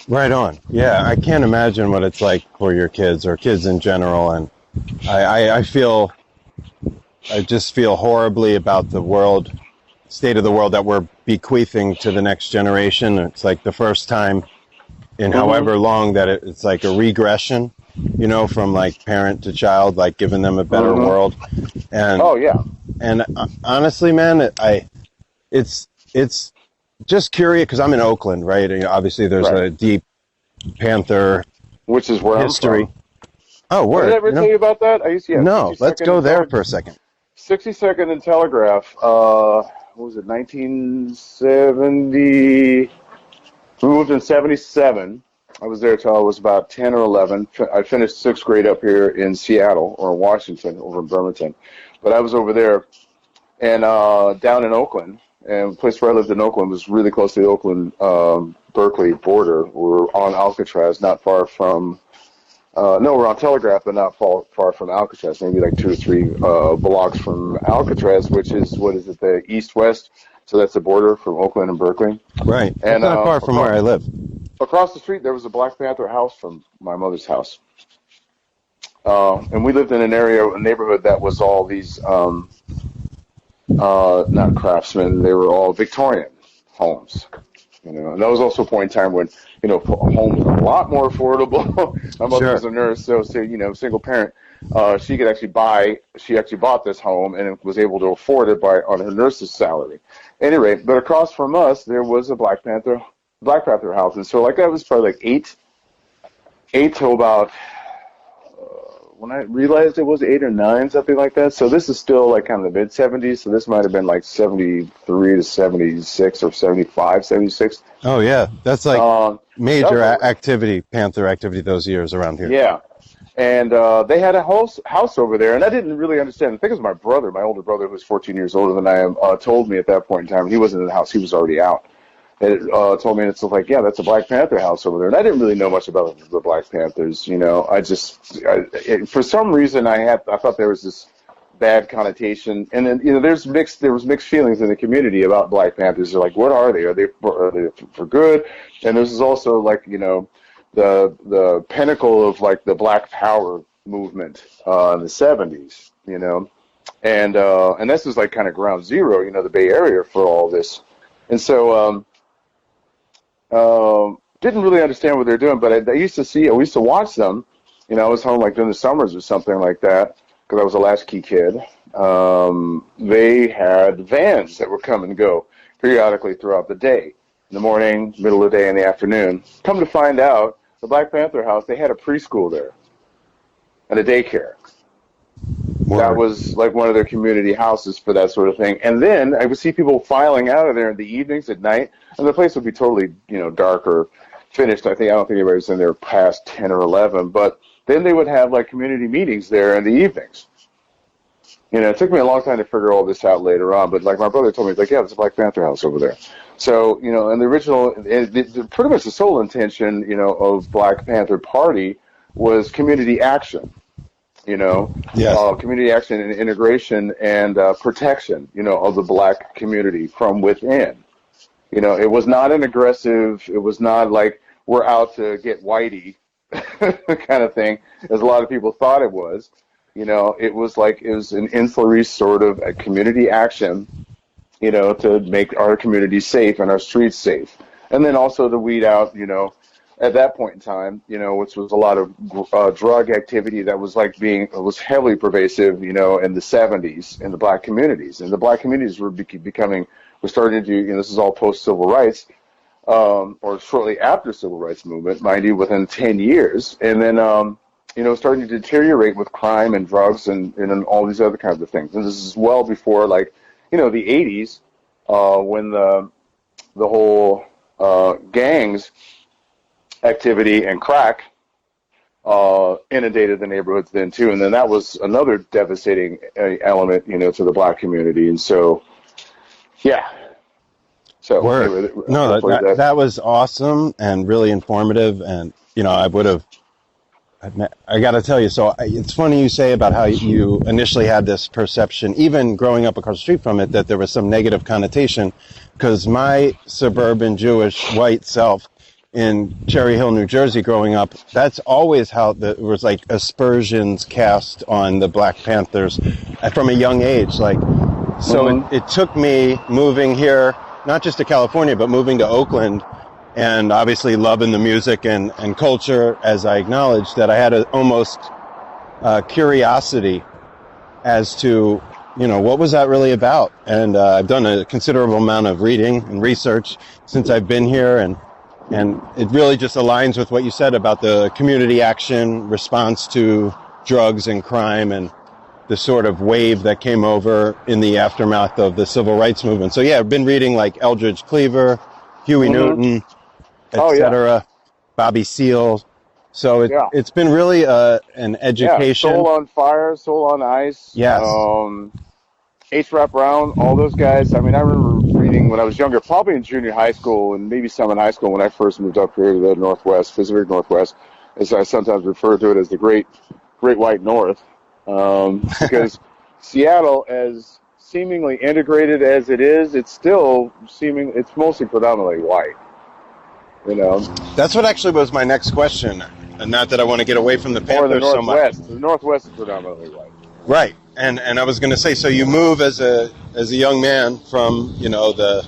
Right on. Yeah, I can't imagine what it's like for your kids or kids in general. And I just feel horribly about the state of the world that we're bequeathing to the next generation. It's like the first time in however long that it's like a regression, from like parent to child, like giving them a better world. And oh yeah. And honestly, man, it's just curious because I'm in Oakland, right? And obviously, there's a deep Panther which is where history. I'm from. Oh, word! Did I ever tell you about that? I used to. No, let's go there for a second. 62nd and Telegraph. What was it? 1970. We moved in 77. I was there till I was about 10 or 11. I finished 6th grade up here in Seattle or Washington, over in Bremerton. But I was over there and down in Oakland. And the place where I lived in Oakland was really close to the Oakland Berkeley border. We're on Alcatraz, not far from. We're on Telegraph, but not far from Alcatraz. Maybe like 2 or 3 blocks from Alcatraz, which is the east-west. So that's the border from Oakland and Berkeley. Right. And not far from where I live. Across the street, there was a Black Panther house from my mother's house. And we lived in a neighborhood that was all these, not craftsmen, they were all Victorian homes. And that was also a point in time when, homes were a lot more affordable. My mother was a nurse, so single parent. She actually bought this home and was able to afford it on her nurse's salary. Anyway, but across from us, there was a Black Panther house. And so that was probably like 8 till about, when I realized it was 8 or 9, something like that. So this is still like kind of the mid-70s. So this might have been like 73 to 76 or 75, 76. Oh, yeah. That's like major activity, Panther activity those years around here. Yeah. And they had a house over there, and I didn't really understand. I think it was my older brother, who was 14 years older than I am, told me at that point in time. He wasn't in the house. He was already out. And it told me, and it's like, yeah, that's a Black Panther house over there. And I didn't really know much about the Black Panthers, for some reason, I thought there was this bad connotation. And then, there was mixed feelings in the community about Black Panthers. They're like, what are they? Are they for good? And this is also like, the pinnacle of like the Black Power movement in the 70s, and this is like kind of ground zero, the Bay Area for all this. And so didn't really understand what they're doing, but I used to watch them. I was home like during the summers or something like that because I was a latchkey kid. They had vans that would come and go periodically throughout the day, in the morning, middle of the day, and the afternoon. Come to find out, the Black Panther house, they had a preschool there and a daycare. Word. That was like one of their community houses for that sort of thing. And then I would see people filing out of there in the evenings at night, and the place would be totally, dark or finished. I don't think anybody was in there past 10 or 11, but then they would have like community meetings there in the evenings. It took me a long time to figure all this out later on, but like my brother told me, like, yeah, there's a Black Panther house over there. So, and the original, pretty much the sole intention, of Black Panther Party was community action, yes. Community action and integration and protection, of the Black community from within. It was not an aggressive, it was not like we're out to get whitey kind of thing, as a lot of people thought it was. It was an insular sort of a community action, to make our community safe and our streets safe. And then also to weed out, at that point in time, which was a lot of drug activity that was was heavily pervasive, in the 70s in the black communities. And the black communities were starting to, this is all post-civil rights, or shortly after civil rights movement, mind you, within 10 years. And then, starting to deteriorate with crime and drugs and all these other kinds of things. And this is well before, the 80s, when the whole gangs activity and crack inundated the neighborhoods then too, and then that was another devastating element, to the black community. And so, yeah. So Word. No, that was awesome and really informative. And I got to tell you, so it's funny you say about how you initially had this perception, even growing up across the street from it, that there was some negative connotation, because my suburban Jewish white self in Cherry Hill, New Jersey, growing up, that's always how there was aspersions cast on the Black Panthers from a young age. It took me moving here, not just to California, but moving to Oakland, and obviously loving the music and culture, as I acknowledged, that I had almost curiosity as to, what was that really about? And I've done a considerable amount of reading and research since I've been here, and it really just aligns with what you said about the community action response to drugs and crime and the sort of wave that came over in the aftermath of the civil rights movement. So yeah, I've been reading Eldridge Cleaver, Huey Newton, etc., Bobby Seale. So it's been really an education. Soul on Fire, Soul on Ice. Yes. H. Rap Brown, all those guys. I mean, I remember reading when I was younger, probably in junior high school and maybe some in high school when I first moved up here to the Northwest, Pacific Northwest, as I sometimes refer to it as the Great White North, because Seattle, as seemingly integrated as it is, it's mostly predominantly white. That's what actually was my next question, and not that I want to get away from the Panthers so much. The Northwest is predominantly white. Right, and I was going to say, so you move as a young man from the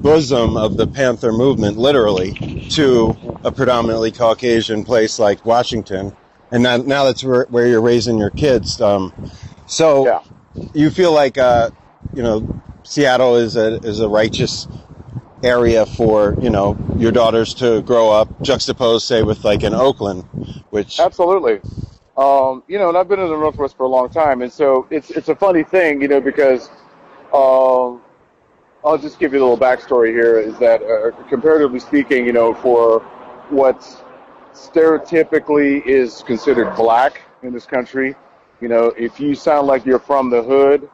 bosom of the Panther movement, literally, to a predominantly Caucasian place like Washington, and now that's where you're raising your kids. So you feel like Seattle is a righteous area for your daughters to grow up, juxtaposed, say, with an Oakland, which absolutely. And I've been in the Northwest for a long time, and so it's a funny thing, because I'll just give you a little backstory here. Is that comparatively speaking, for what stereotypically is considered black in this country, if you sound like you're from the hood,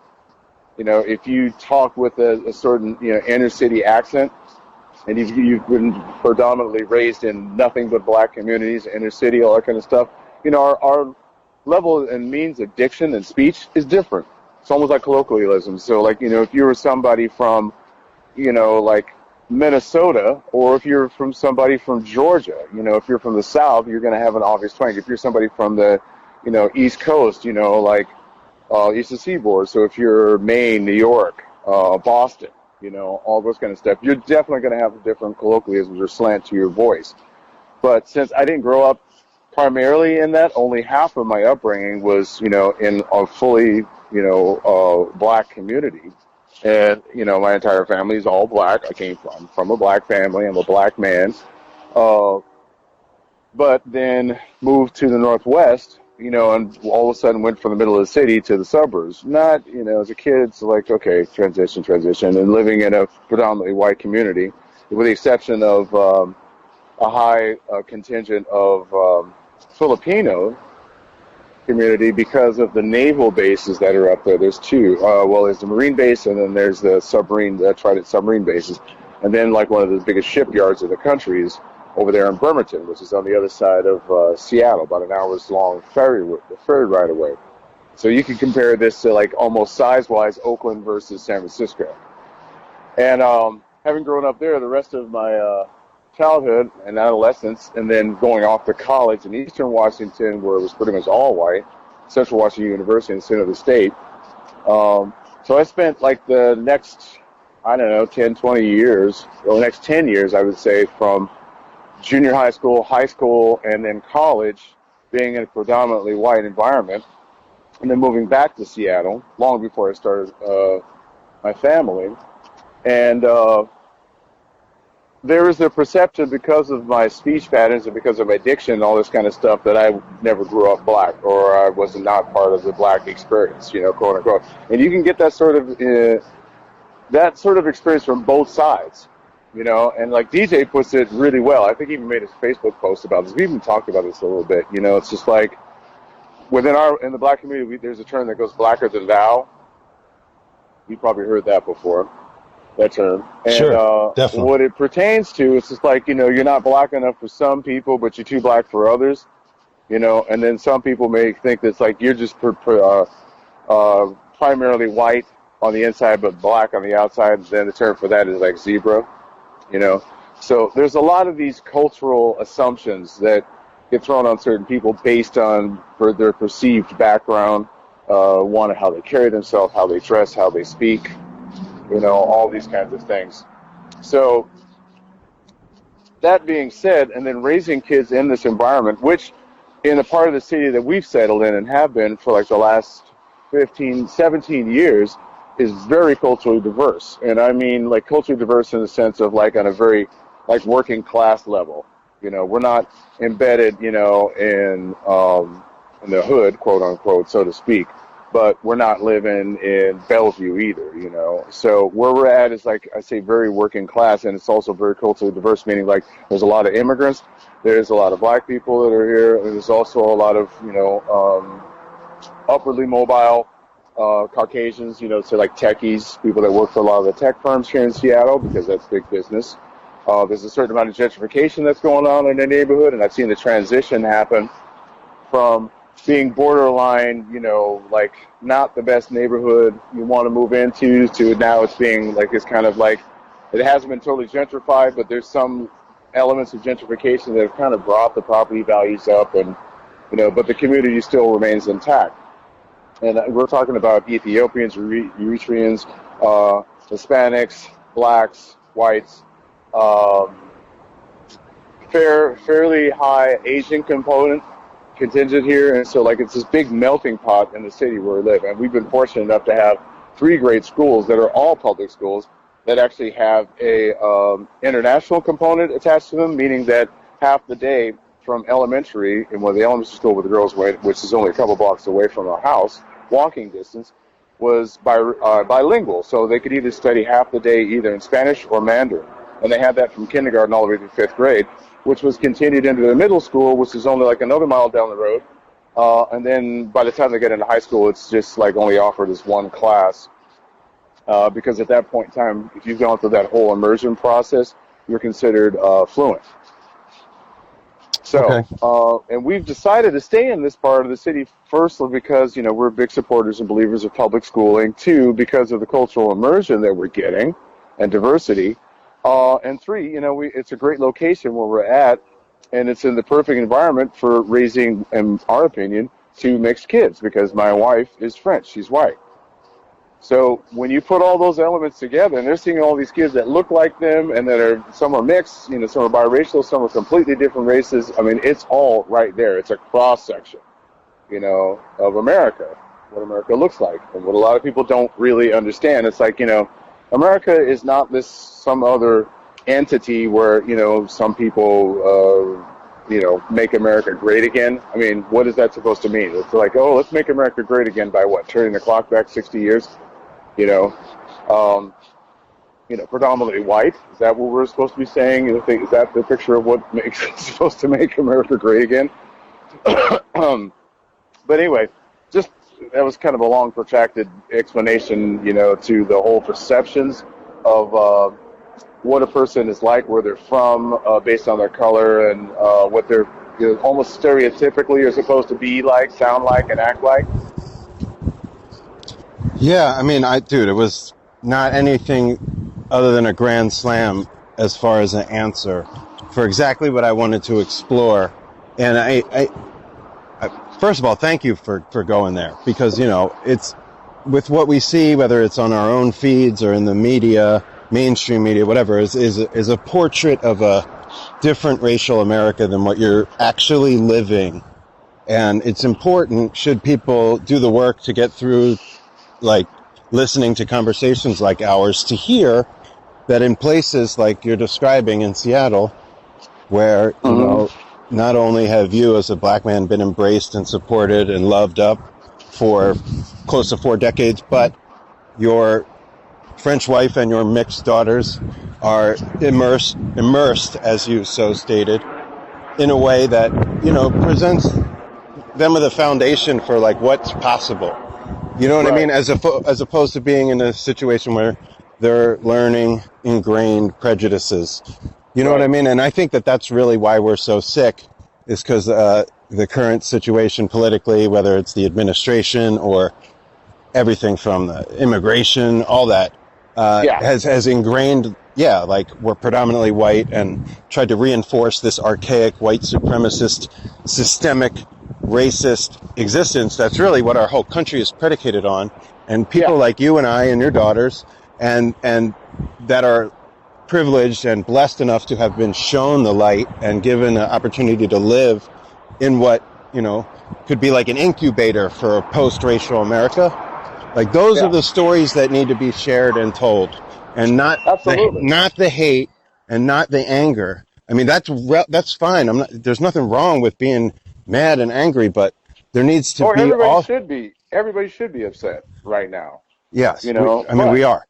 if you talk with a certain inner city accent, and you've been predominantly raised in nothing but black communities, inner city, all that kind of stuff, our level and means of diction and speech is different. It's almost like colloquialism. So, if you were somebody from, Minnesota, or if you're from somebody from Georgia, if you're from the South, you're going to have an obvious twang. If you're somebody from the, East Coast, Eastern Seaboard. So if you're Maine, New York, Boston, all those kind of stuff, you're definitely going to have different colloquialisms or slant to your voice. But since I didn't grow up primarily in that, only half of my upbringing was, in a fully, black community. And, my entire family is all black. I came from a black family. I'm a black man. But then moved to the Northwest, and all of a sudden went from the middle of the city to the suburbs. Not, as a kid, it's okay, transition, and living in a predominantly white community, with the exception of a high contingent of Filipino community because of the naval bases that are up there. There's two. There's the Marine base, and then there's the Trident submarine bases. And then one of the biggest shipyards in the country is over there in Bremerton, which is on the other side of Seattle, about an hour's long ferry ride away. So you can compare this to almost size-wise Oakland versus San Francisco. And having grown up there, the rest of my childhood and adolescence, and then going off to college in Eastern Washington, where it was pretty much all white, Central Washington University in center of the state. So I spent the next, 10, 20 years, or the next 10 years, I would say, from junior high school, and then college, being in a predominantly white environment, and then moving back to Seattle long before I started my family. And there was a perception, because of my speech patterns and because of my diction and all this kind of stuff, that I never grew up black, or I was not part of the black experience, quote unquote. And you can get that sort of experience from both sides, and like DJ puts it really well. I think he even made a Facebook post about this. We even talked about this a little bit. It's just like in the black community, there's a term that goes blacker than thou. You probably heard that before. That term. And, sure, definitely. What it pertains to, it's just like, you're not black enough for some people, but you're too black for others, and then some people may think that's like you're just primarily white on the inside, but black on the outside. Then the term for that is like zebra, So there's a lot of these cultural assumptions that get thrown on certain people based on their perceived background, how they carry themselves, how they dress, how they speak, all these kinds of things. So that being said, and then raising kids in this environment, which in a part of the city that we've settled in and have been for like the last 15, 17 years, is very culturally diverse. And I mean like culturally diverse in the sense of like on a very like working class level. We're not embedded, in the hood, quote unquote, so to speak. But we're not living in Bellevue either, So where we're at is, like I say, very working class, and it's also very culturally diverse, meaning like there's a lot of immigrants, there's a lot of black people that are here, and there's also a lot of, upwardly mobile Caucasians, so like techies, people that work for a lot of the tech firms here in Seattle, because that's big business. There's a certain amount of gentrification that's going on in the neighborhood, and I've seen the transition happen from being borderline, like not the best neighborhood you want to move into, to now it's being like, it's kind of like, it hasn't been totally gentrified, but there's some elements of gentrification that have kind of brought the property values up, and, but the community still remains intact. And we're talking about Ethiopians, Eritreans, Hispanics, blacks, whites, fairly high Asian contingent here, and so like it's this big melting pot in the city where we live. And we've been fortunate enough to have 3 great schools that are all public schools that actually have a international component attached to them, meaning that half the day from elementary, in one of the elementary school where the girls went, which is only a couple blocks away from our house, walking distance, was bilingual. So they could either study half the day either in Spanish or Mandarin. And they had that from kindergarten all the way to 5th grade, which was continued into the middle school, which is only like another mile down the road. And then by the time they get into high school, it's just like only offered as one class. Because at that point in time, if you've gone through that whole immersion process, you're considered fluent. So, okay. And we've decided to stay in this part of the city, firstly because, we're big supporters and believers of public schooling, 2, because of the cultural immersion that we're getting and diversity. And 3, it's a great location where we're at, and it's in the perfect environment for raising, in our opinion, 2 mixed kids, because my wife is French, she's white. So when you put all those elements together, and they're seeing all these kids that look like them, and that are, some are mixed, some are biracial, some are completely different races. I mean, it's all right there. It's a cross section, of America, what America looks like, and what a lot of people don't really understand. It's like, America is not some other entity where, some people, make America great again. I mean, what is that supposed to mean? It's like, oh, let's make America great again by what? Turning the clock back 60 years? Predominantly white. Is that what we're supposed to be saying? Is that the picture of what makes supposed to make America great again? But anyway, just that was kind of a long, protracted explanation, to the whole perceptions of what a person is like, where they're from, based on their color, and what they're almost stereotypically are supposed to be like, sound like, and act like. Yeah, I mean, it was not anything other than a grand slam as far as an answer for exactly what I wanted to explore. And I first of all, thank you for going there, because, it's with what we see, whether it's on our own feeds or in the media, mainstream media, whatever, is a portrait of a different racial America than what you're actually living. And it's important, should people do the work to get through, like, listening to conversations like ours, to hear that in places like you're describing in Seattle, where, you know, not only have you as a black man been embraced and supported and loved up for close to 4 decades, but your French wife and your mixed daughters are immersed, as you so stated, in a way that, you know, presents them with a foundation for, like, what's possible. You know what I mean? As opposed to being in a situation where they're learning ingrained prejudices. You know what I mean? And I think that that's really why we're so sick, is because the current situation politically, whether it's the administration or everything from the immigration, all that, has ingrained, like, we're predominantly white, and tried to reinforce this archaic white supremacist, systemic, racist existence. That's really what our whole country is predicated on. And people like you and I and your daughters, and that are privileged and blessed enough to have been shown the light and given an opportunity to live in what, you know, could be like an incubator for a post-racial America. Like, those are the stories that need to be shared and told, and not the hate and not the anger. I mean, that's fine. There's nothing wrong with being mad and angry, but there needs to be everybody should be upset right now. Yes, you know, we are.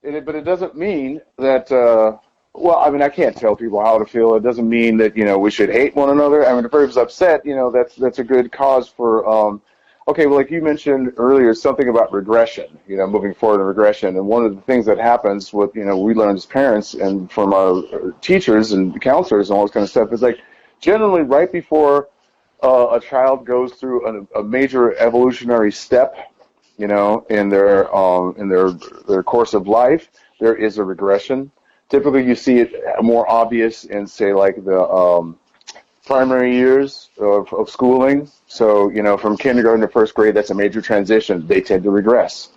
But it doesn't mean that, well, I mean, I can't tell people how to feel. It doesn't mean that, you know, we should hate one another. I mean, if everybody's upset, you know, that's a good cause for, okay, well, like you mentioned earlier, something about regression, you know, moving forward in regression. And one of the things that happens with, you know, we learned as parents and from our teachers and counselors and all this kind of stuff is, like, generally right before a child goes through a major evolutionary step, you know, in their course of life, there is a regression. Typically, you see it more obvious in, say, like the primary years of schooling. So, you know, from kindergarten to first grade, that's a major transition. They tend to regress.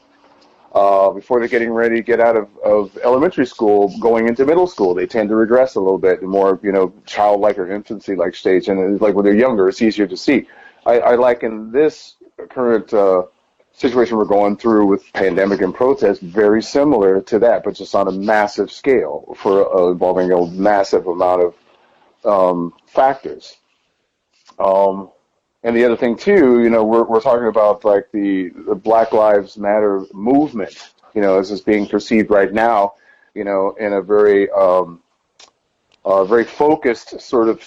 Before they're getting ready to get out of elementary school, going into middle school, they tend to regress a little bit, more, you know, childlike or infancy-like stage. And like when they're younger, it's easier to see. I liken this current situation we're going through with pandemic and protest very similar to that, but just on a massive scale involving a massive amount of factors. And the other thing too, you know, we're talking about, like, the Black Lives Matter movement, you know, as is being perceived right now, you know, in a very very focused sort of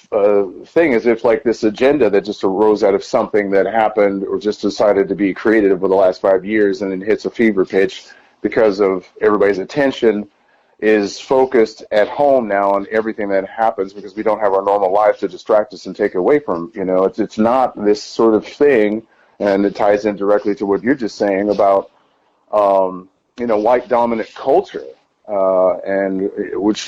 thing, as if, like, this agenda that just arose out of something that happened or just decided to be created over the last 5 years and then hits a fever pitch because of everybody's attention is focused at home now on everything that happens, because we don't have our normal lives to distract us and take away from, you know, it's not this sort of thing, and it ties in directly to what you're just saying about, you know, white dominant culture. And which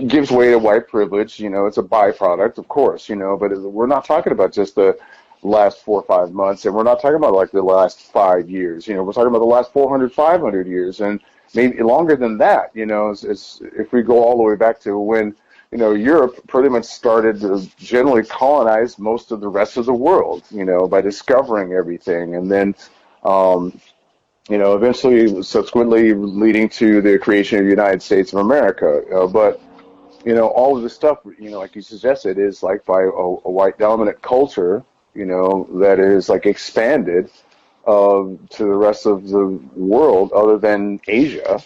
gives way to white privilege. You know, it's a byproduct, of course, you know, but we're not talking about just the last 4 or 5 months, and we're not talking about, like, the last 5 years. You know, we're talking about the last 400, 500 years, and maybe longer than that, you know, if we go all the way back to when, you know, Europe pretty much started to generally colonize most of the rest of the world, you know, by discovering everything, and then, you know, eventually, subsequently leading to the creation of the United States of America. But, you know, all of this stuff, you know, like you suggested, is, like, by a white dominant culture, you know, that is, like, expanded to the rest of the world other than Asia.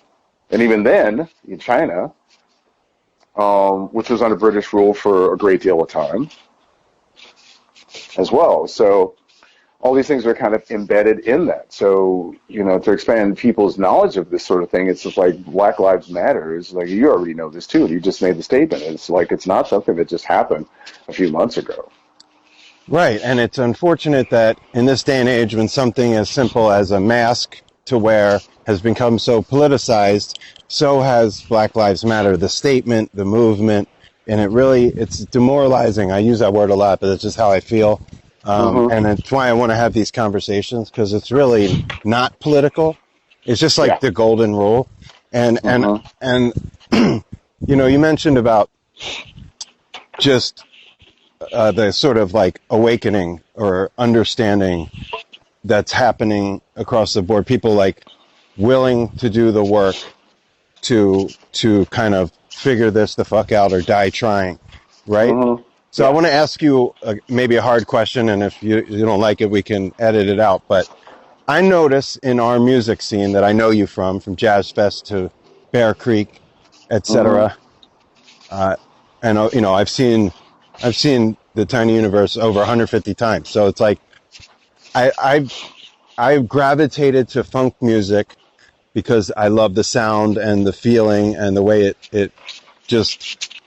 And even then, in China, which was under British rule for a great deal of time as well. So all these things are kind of embedded in that. So, you know, to expand people's knowledge of this sort of thing, it's just like Black Lives Matter. It's like, you already know this too. You just made the statement. It's like, it's not something that just happened a few months ago. Right. And it's unfortunate that in this day and age, when something as simple as a mask to wear has become so politicized, so has Black Lives Matter, the statement, the movement. And it's demoralizing. I use that word a lot, but that's just how I feel. And it's why I want to have these conversations, because it's really not political. It's just like the golden rule. And you know, you mentioned about just the sort of like awakening or understanding that's happening across the board. People like willing to do the work to kind of figure this the fuck out or die trying, right? Mm-hmm. So I want to ask you maybe a hard question, and if you don't like it, we can edit it out. But I notice in our music scene that I know you from Jazz Fest to Bear Creek, etc. And you know, I've seen the Tiny Universe over 150 times. So it's like I've gravitated to funk music because I love the sound and the feeling and the way it just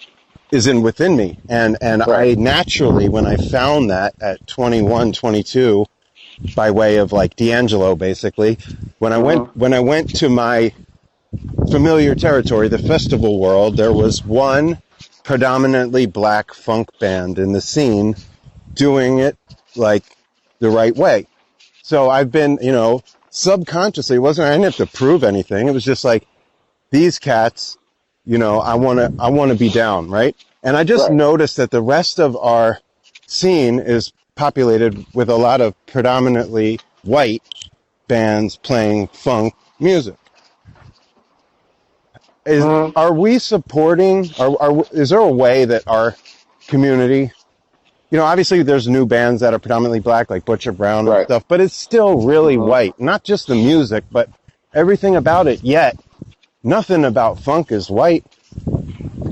is within me. And Right. I naturally, when I found that at 21, 22, by way of like D'Angelo, basically, when I went to my familiar territory, the festival world, there was one predominantly black funk band in the scene doing it like the right way. So I've been, you know, subconsciously, I didn't have to prove anything. It was just like, these cats, you know, I want to be down, right? And I just Right. noticed that the rest of our scene is populated with a lot of predominantly white bands playing funk music. Are we supporting, is there a way that our community, you know, obviously there's new bands that are predominantly black, like Butcher Brown and Right. stuff, but it's still really white. Not just the music, but everything about it. Yet, nothing about funk is white,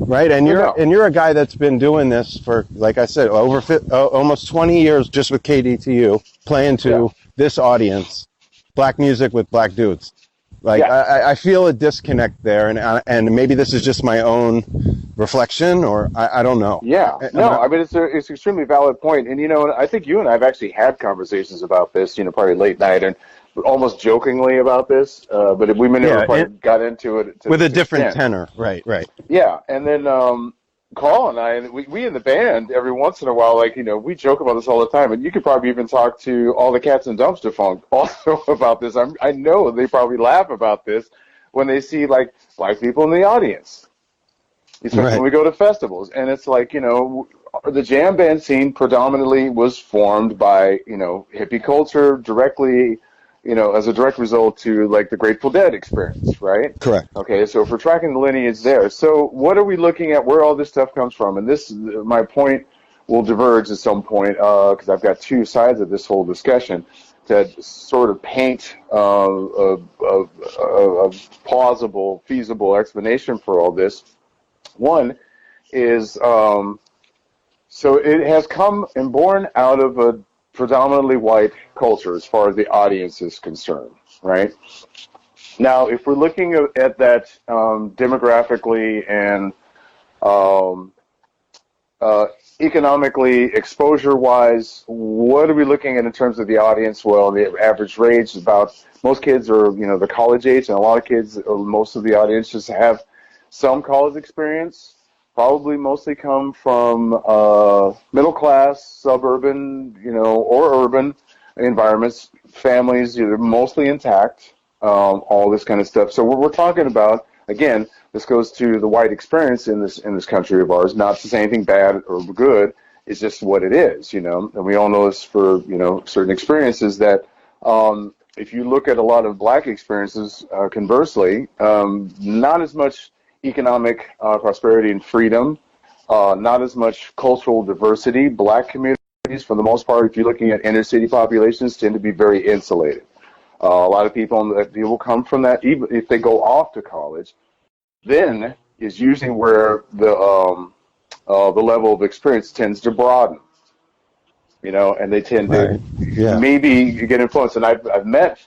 right? And you're a guy that's been doing this for, like I said, almost 20 years just with KDTU, playing to this audience, black music with black dudes. Like, I feel a disconnect there, and maybe this is just my own reflection, or I don't know. Yeah, no, I mean, it's an extremely valid point. And, you know, I think you and I have actually had conversations about this, you know, probably late night and almost jokingly about this, but we never quite got into it. With a different tenor, right. Yeah, and then Carl and I, we in the band, every once in a while, like, you know, we joke about this all the time, and you could probably even talk to all the cats in Dumpster Funk also about this. I know they probably laugh about this when they see, like, black people in the audience, especially when we go to festivals. And it's like, you know, the jam band scene predominantly was formed by, you know, hippie culture directly, you know, as a direct result to, like, the Grateful Dead experience, right? Correct. Okay, so if we're tracking the lineage there, so what are we looking at, where all this stuff comes from? And this, my point will diverge at some point, because I've got two sides of this whole discussion that sort of paint a plausible, feasible explanation for all this. One is, so it has come and born out of a predominantly white culture as far as the audience is concerned, right? Now, if we're looking at that demographically and economically, exposure-wise, what are we looking at in terms of the audience? Well, the average age is about, most kids are, you know, the college age, and a lot of kids, most of the audience just have some college experience. Probably mostly come from middle class, suburban, you know, or urban environments, families, you know, mostly intact, all this kind of stuff. So what we're talking about, again, this goes to the white experience in this country of ours, not to say anything bad or good, it's just what it is, you know. And we all know this for, you know, certain experiences that if you look at a lot of black experiences, conversely, not as much economic prosperity and freedom, not as much cultural diversity. Black communities, for the most part, if you're looking at inner city populations, tend to be very insulated. A lot of people come from that, even if they go off to college, then is usually where the level of experience tends to broaden. You know, and they tend to maybe get influenced. And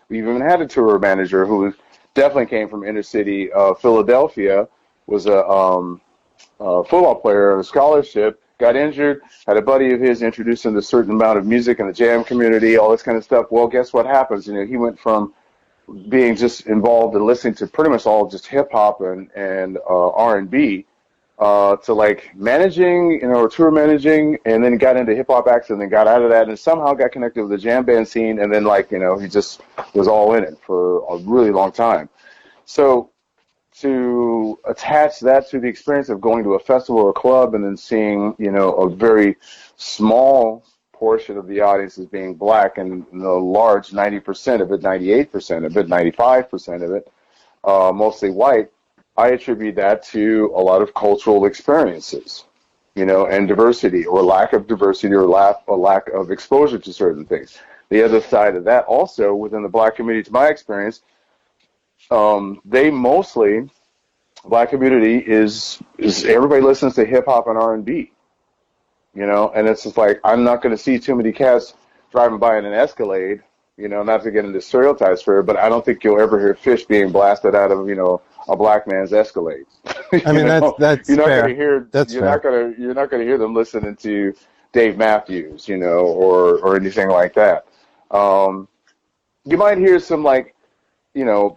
we've even had a tour manager who definitely came from inner city Philadelphia, was a football player on a scholarship, got injured, had a buddy of his introduce him to a certain amount of music in the jam community, all this kind of stuff. Well, guess what happens? You know, he went from being just involved in listening to pretty much all just hip-hop and R&B to, like, managing, you know, or tour managing, and then got into hip-hop acts and then got out of that and somehow got connected with the jam band scene, and then, like, you know, he just was all in it for a really long time. So to attach that to the experience of going to a festival or club and then seeing, a very small portion of the audience as being black and the large 90% of it, 98% of it, 95% of it, mostly white, I attribute that to a lot of cultural experiences, and diversity or lack of diversity or lack of exposure to certain things. The other side of that also within the black community, to my experience, black community is everybody listens to hip hop and R&B, and it's just like, I'm not going to see too many cats driving by in an Escalade, not to get into stereotypes for it, but I don't think you'll ever hear Fish being blasted out of, a black man's Escalade. I mean, that's you're not fair. Going to hear, you're not going to hear them listening to Dave Matthews, or anything like that. You might hear some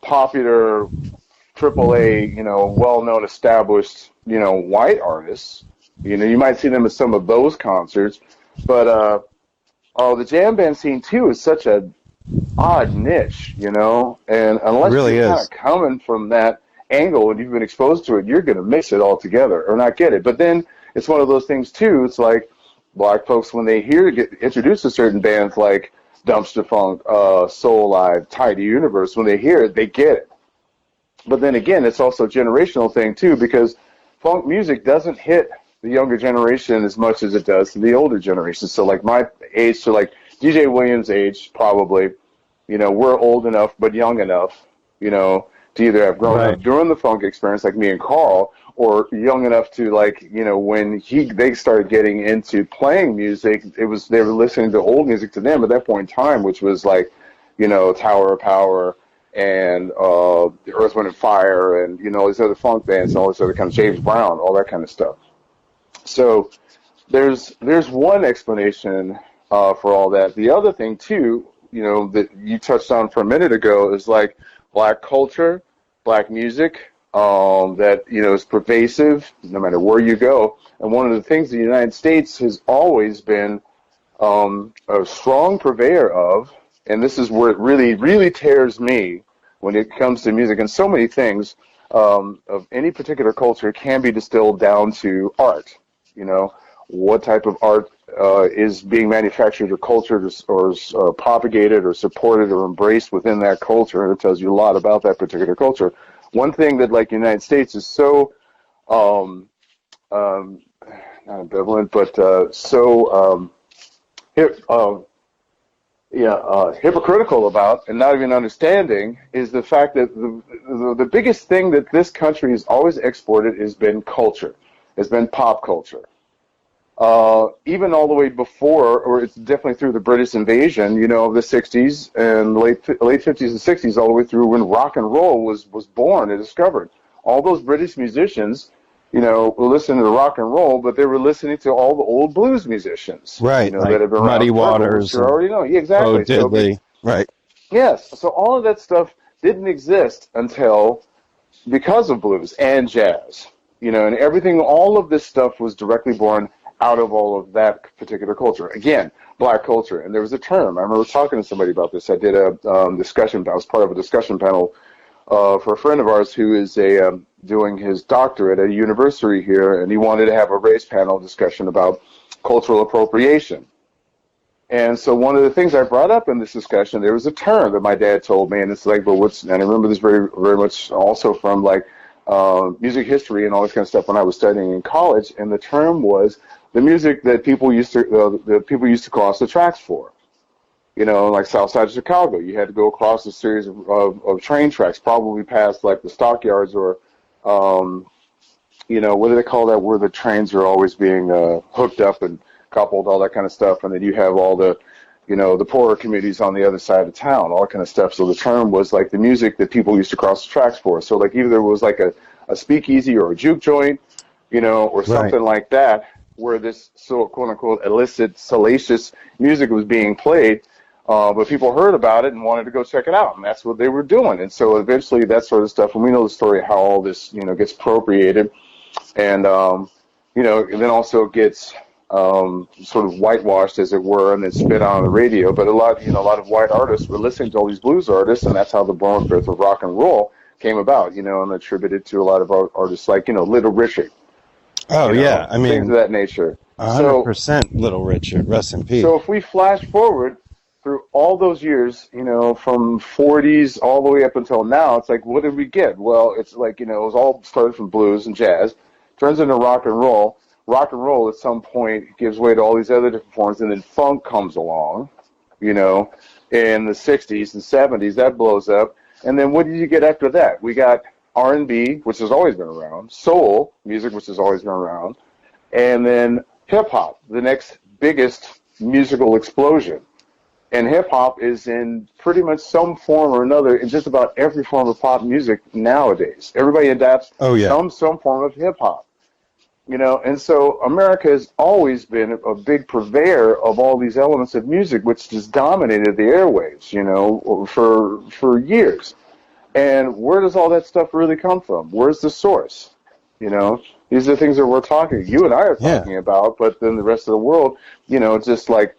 popular AAA, well-known, established, white artists. You might see them at some of those concerts, but the jam band scene too is such a odd niche, and unless you're kind of coming from that angle and you've been exposed to it, you're going to mix it all together or not get it. But then it's one of those things too. It's like black folks, when they get introduced to certain bands like Dumpster Funk, Soul Alive, Tidy Universe, when they hear it, they get it. But then again, it's also a generational thing too, because funk music doesn't hit the younger generation as much as it does to the older generation. So like my age to like DJ Williams' age, probably, we're old enough but young enough, to either have grown up during the funk experience like me and Karl, or young enough to when they started getting into playing music, they were listening to old music to them at that point in time, which was like, Tower of Power and Earth, Wind and Fire and all these other funk bands and all this other kind of James Brown, all that kind of stuff. So there's one explanation for all that. The other thing too, that you touched on for a minute ago is like black culture, black music, that is pervasive no matter where you go. And one of the things the United States has always been a strong purveyor of, and this is where it really, really tears me when it comes to music, and so many things of any particular culture can be distilled down to art. What type of art is being manufactured or cultured or propagated or supported or embraced within that culture, and it tells you a lot about that particular culture. One thing that, like, the United States is so, not ambivalent, but hypocritical about and not even understanding is the fact that the biggest thing that this country has always exported has been culture, has been pop culture. Even all the way before, or it's definitely through the British invasion, of the 60s and late 50s and 60s, all the way through when rock and roll was born and discovered. All those British musicians, were listening to rock and roll, but they were listening to all the old blues musicians. Right. That have been around. Muddy Waters. You already know. Yeah, exactly. Oh, Diddley. Right. Yes. So all of that stuff didn't exist until because of blues and jazz, and everything, all of this stuff was directly born out of all of that particular culture. Again, black culture. And there was a term. I remember talking to somebody about this. I did a discussion. I was part of a discussion panel for a friend of ours who is doing his doctorate at a university here, and he wanted to have a race panel discussion about cultural appropriation. And so one of the things I brought up in this discussion, there was a term that my dad told me, and it's like, and I remember this very, very much also from like music history and all this kind of stuff when I was studying in college, and the term was the music that people used to cross the tracks for. Like south side of Chicago, you had to go across a series of train tracks, probably past like the stockyards or, what do they call that, where the trains are always being hooked up and coupled, all that kind of stuff, and then you have all the, the poorer communities on the other side of town, all that kind of stuff. So the term was like the music that people used to cross the tracks for. So like either there was like a speakeasy or a juke joint, or something like that, where this quote-unquote illicit, salacious music was being played, but people heard about it and wanted to go check it out, and that's what they were doing. And so eventually that sort of stuff, and we know the story how all this, gets appropriated, and, and then also gets sort of whitewashed, as it were, and then spit on the radio. But a lot of white artists were listening to all these blues artists, and that's how the born birth of rock and roll came about, and attributed to a lot of artists like, Little Richard. Oh, yeah. I mean, things of that nature. 100% Little Richard. Rest in peace. So if we flash forward through all those years, from 40s all the way up until now, it's like, what did we get? Well, it's like, it was all started from blues and jazz, turns into rock and roll. Rock and roll at some point gives way to all these other different forms, and then funk comes along, in the 60s and 70s, that blows up. And then what did you get after that? We got R&B, which has always been around, soul music, which has always been around, and then hip-hop, the next biggest musical explosion. And hip-hop is in pretty much some form or another in just about every form of pop music nowadays. Everybody adapts some form of hip-hop. And so America has always been a big purveyor of all these elements of music, which just dominated the airwaves, for years. And where does all that stuff really come from? Where's the source? These are the things that you and I are talking about, but then the rest of the world, just like,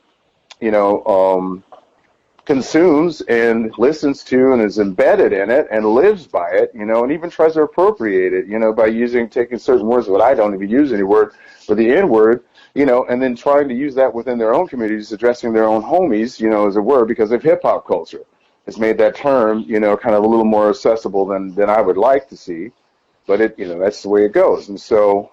consumes and listens to and is embedded in it and lives by it, and even tries to appropriate it, by taking certain words that I don't even use any word, but the N word, and then trying to use that within their own communities, addressing their own homies, as it were, because of hip hop culture. It's made that term, kind of a little more accessible than I would like to see, but that's the way it goes. And so,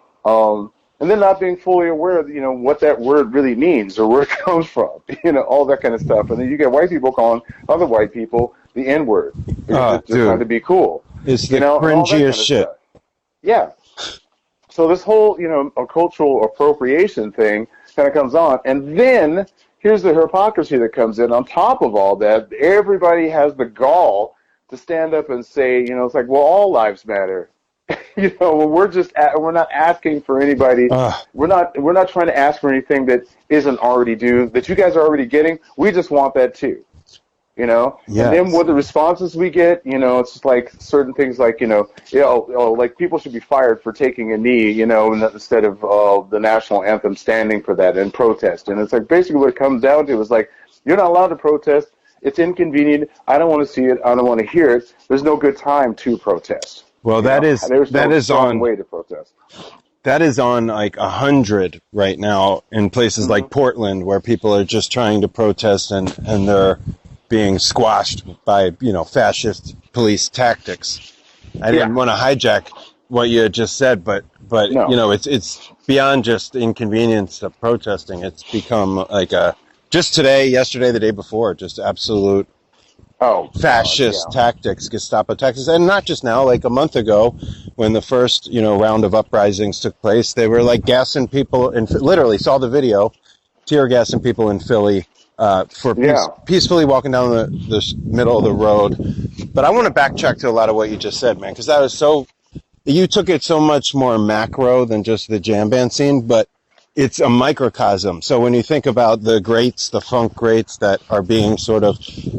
and then not being fully aware of, what that word really means or where it comes from, all that kind of stuff. And then you get white people calling other white people the N-word. Just trying to be cool. It's the cringiest shit. Stuff. Yeah. So this whole, a cultural appropriation thing kind of comes on. And then here's the hypocrisy that comes in on top of all that. Everybody has the gall to stand up and say, it's like, well, all lives matter. We're not asking for anybody. We're not trying to ask for anything that isn't already due, that you guys are already getting. We just want that too. Yes. And then what the responses we get, it's just like certain things like, like people should be fired for taking a knee, instead of the national anthem, standing for that and protest. And it's like basically what it comes down to is like, you're not allowed to protest. It's inconvenient. I don't want to see it. I don't want to hear it. There's no good time to protest. Well, that is on way to protest. That is on like 100 right now in places like Portland, where people are just trying to protest and they're being squashed by fascist police tactics. I didn't want to hijack what you had just said, but no. It's beyond just inconvenience of protesting. It's become like just today, yesterday, the day before, just absolute fascist tactics, Gestapo tactics. And not just now, like a month ago when the first, round of uprisings took place, they were like gassing people and literally saw the video, tear gassing people in Philly for peacefully walking down the middle of the road. But I want to backtrack to a lot of what you just said, man, because that was you took it so much more macro than just the jam band scene, but it's a microcosm. So when you think about the greats, the funk greats that are being sort of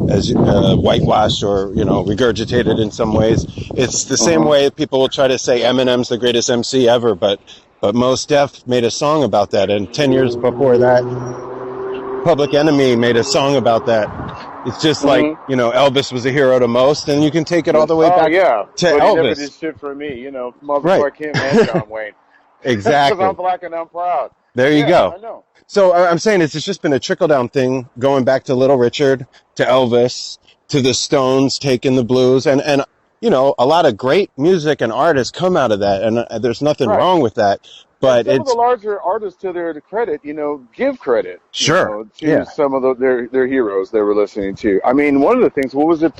as whitewashed or, regurgitated in some ways, it's the same way people will try to say Eminem's the greatest MC ever, but Mos Def made a song about that. And 10 years before that, Public Enemy made a song about that. It's just like, Elvis was a hero to most, and you can take it all the way back to but Elvis. He never did shit for me, motherfucker Kim and John Wayne. Exactly. Because I'm black and I'm proud. There you go. I know. So I'm saying it's just been a trickle-down thing, going back to Little Richard, to Elvis, to the Stones taking the blues. And a lot of great music and artists come out of that, and there's nothing wrong with that. But some of the larger artists, to their credit, give credit. Sure. To some of their heroes they were listening to. I mean, one of the things, what was it,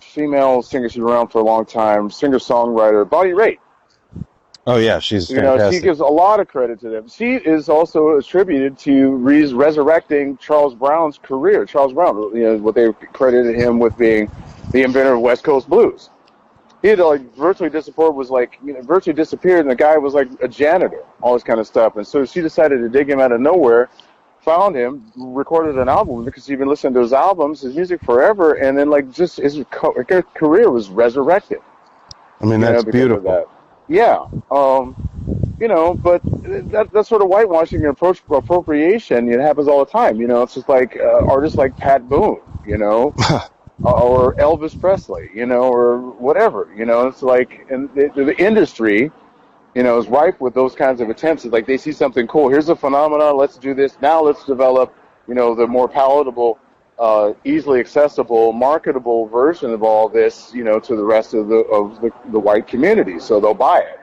female singer, she's been around for a long time, singer-songwriter, Bonnie Raitt. Oh, yeah, she's fantastic. She gives a lot of credit to them. She is also attributed to resurrecting Charles Brown's career. Charles Brown, what they credited him with being the inventor of West Coast blues. He had virtually disappeared, and the guy was like a janitor, all this kind of stuff. And so she decided to dig him out of nowhere, found him, recorded an album, because he'd been listening to his albums, his music forever, and then just his career was resurrected. I mean, that's beautiful. That. Yeah, but that sort of whitewashing and appropriation, it happens all the time. It's just like artists like Pat Boone, or Elvis Presley, or whatever, it's like, and the industry, is ripe with those kinds of attempts. It's like they see something cool. Here's a phenomenon. Let's do this. Now let's develop, the more palatable, easily accessible, marketable version of all this, to the rest of the white community. So they'll buy it,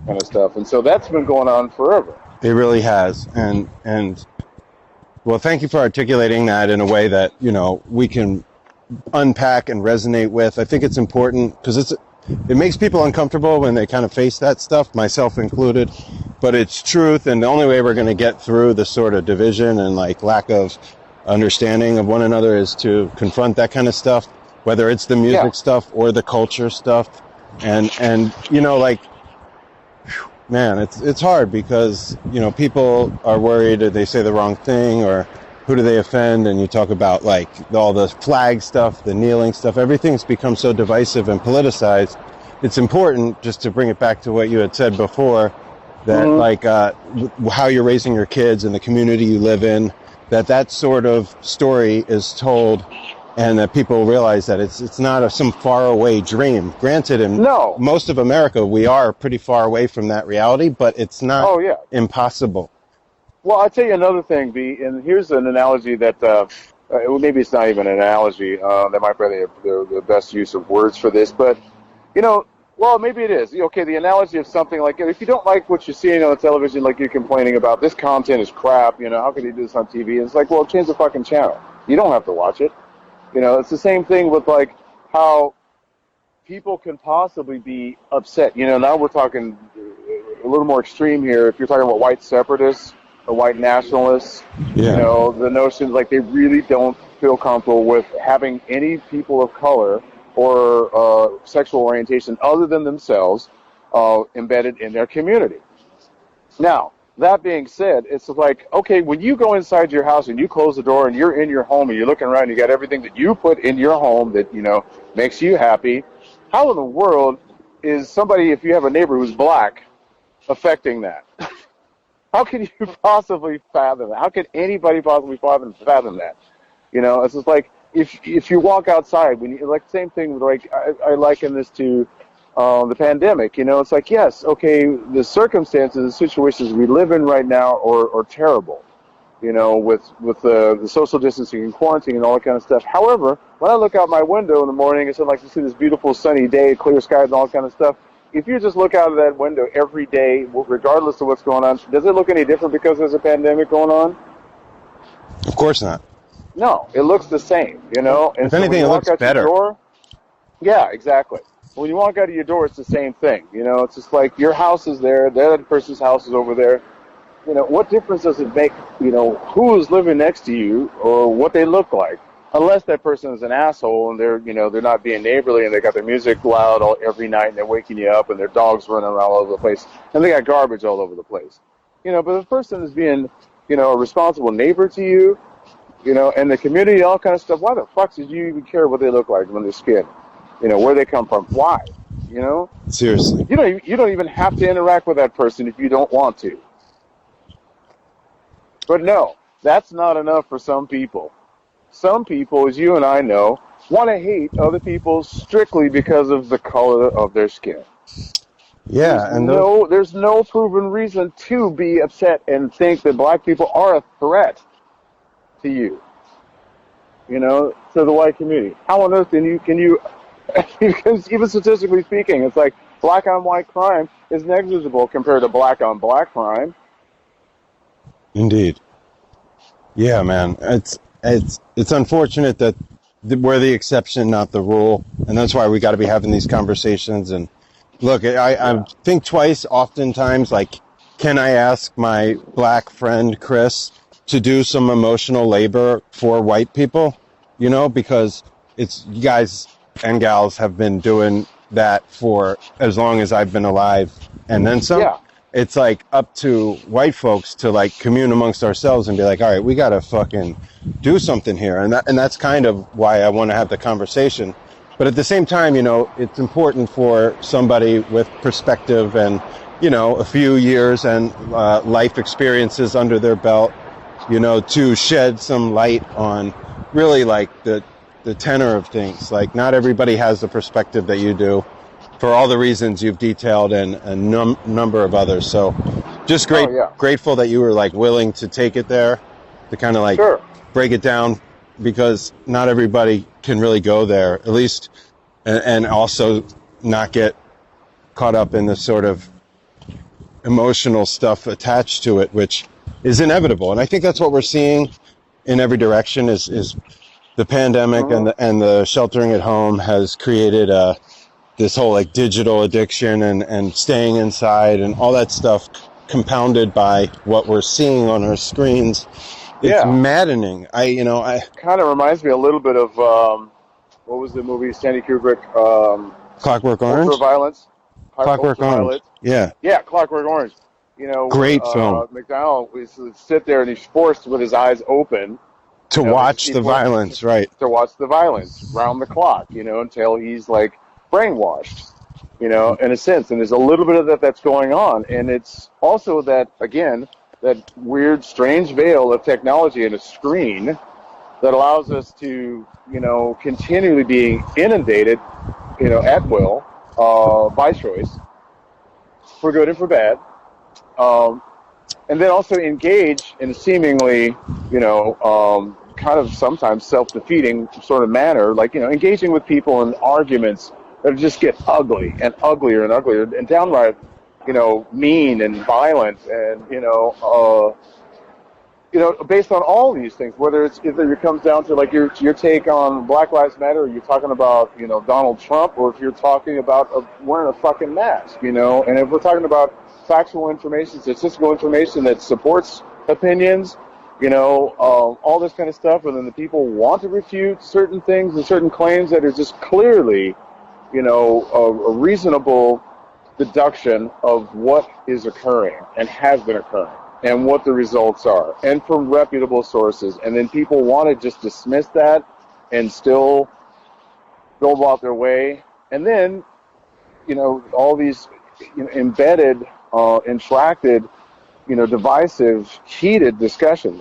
kind of stuff. And so that's been going on forever. It really has. And well, thank you for articulating that in a way that, we can unpack and resonate with. I think it's important because it makes people uncomfortable when they kind of face that stuff, myself included, but it's truth. And the only way we're going to get through the sort of division and like lack of understanding of one another is to confront that kind of stuff, whether it's the music stuff or the culture stuff. And like, man, it's hard because, people are worried that they say the wrong thing or who do they offend? And you talk about like all the flag stuff, the kneeling stuff, everything's become so divisive and politicized. It's important, just to bring it back to what you had said before, that like how you're raising your kids and the community you live in, that sort of story is told and that people realize that it's not some faraway dream. Granted, in most of America, we are pretty far away from that reality, but it's not impossible. Well, I'll tell you another thing, B, and here's an analogy that, maybe it's not even an analogy, that might be the best use of words for this, but, well, maybe it is. Okay, the analogy of something like, if you don't like what you're seeing on the television, like you're complaining about, this content is crap, how can you do this on TV? And it's like, well, change the fucking channel. You don't have to watch it. It's the same thing with, like, how people can possibly be upset. Now we're talking a little more extreme here. If you're talking about white separatists, or white nationalists, the notion like they really don't feel comfortable with having any people of color or sexual orientation other than themselves embedded in their community. Now, that being said, it's like, okay, when you go inside your house and you close the door and you're in your home and you're looking around and you got everything that you put in your home that, makes you happy, how in the world is somebody, if you have a neighbor who's black, affecting that? How can you possibly fathom that? How can anybody possibly fathom that? It's just like if you walk outside, when you like same thing. Like I liken this to the pandemic. It's like yes, okay, the circumstances, the situations we live in right now are terrible. With the social distancing and quarantine and all that kind of stuff. However, when I look out my window in the morning, it's like to see this beautiful sunny day, clear skies, and all that kind of stuff. If you just look out of that window every day, regardless of what's going on, does it look any different because there's a pandemic going on? Of course not. No, it looks the same, And if anything, it looks better. Yeah, exactly. When you walk out of your door, it's the same thing. It's just like your house is there, the other person's house is over there. What difference does it make, who is living next to you or what they look like? Unless that person is an asshole and they're not being neighborly and they got their music loud every night and they're waking you up and their dogs running around all over the place and they got garbage all over the place. But the person is being, a responsible neighbor to you, and the community, all kind of stuff. Why the fuck did you even care what they look like when they're skinned? Where they come from? Why? Seriously. You don't even have to interact with that person if you don't want to. But no, that's not enough for some people. Some people, as you and I know, want to hate other people strictly because of the color of their skin. Yeah, there's no proven reason to be upset and think that black people are a threat to you. To the white community. How on earth can you because even statistically speaking, it's like black on white crime is negligible compared to black on black crime. Indeed. Yeah, man. It's unfortunate that we're the exception, not the rule, and that's why we got to be having these conversations. And look, I think twice, oftentimes, like, can I ask my black friend Chris to do some emotional labor for white people? Because you guys and gals have been doing that for as long as I've been alive, and then some. Yeah. It's like up to white folks to like commune amongst ourselves and be like, all right, we got to fucking do something here. And that's kind of why I want to have the conversation. But at the same time, it's important for somebody with perspective and, a few years and life experiences under their belt, to shed some light on really like the the tenor of things. Like, not everybody has the perspective that you do, for all the reasons you've detailed, and a number of others. So just grateful that you were like willing to take it there, to kind of like break it down, because not everybody can really go there, at least, and also not get caught up in the sort of emotional stuff attached to it, which is inevitable. And I think that's what we're seeing in every direction is the pandemic and the sheltering at home has created this whole like digital addiction and staying inside and all that stuff, compounded by what we're seeing on our screens. It's maddening. I kind of reminds me a little bit of what was the movie, Stanley Kubrick? Clockwork Orange. Ultraviolence. Clockwork Orange. Yeah, Clockwork Orange. Great film. McDowell would sit there and he's forced with his eyes open to watch the violence, right? To watch the violence round the clock, until he's like brainwashed, in a sense. And there's a little bit of that's going on. And it's also that, again, that weird, strange veil of technology and a screen that allows us to, continually be inundated, at will, by choice, for good and for bad. And then also engage in a seemingly, kind of sometimes self-defeating sort of manner, like, engaging with people in arguments that just get ugly and uglier and uglier and downright, mean and violent and, based on all these things, whether it comes down to like your take on Black Lives Matter, or you're talking about, Donald Trump, or if you're talking about wearing a fucking mask, and if we're talking about factual information, statistical information that supports opinions, all this kind of stuff, and then the people want to refute certain things and certain claims that are just clearly, a reasonable deduction of what is occurring and has been occurring and what the results are, and from reputable sources, and then people want to just dismiss that and still go about their way, and then, all these embedded, infracted, divisive, heated discussion.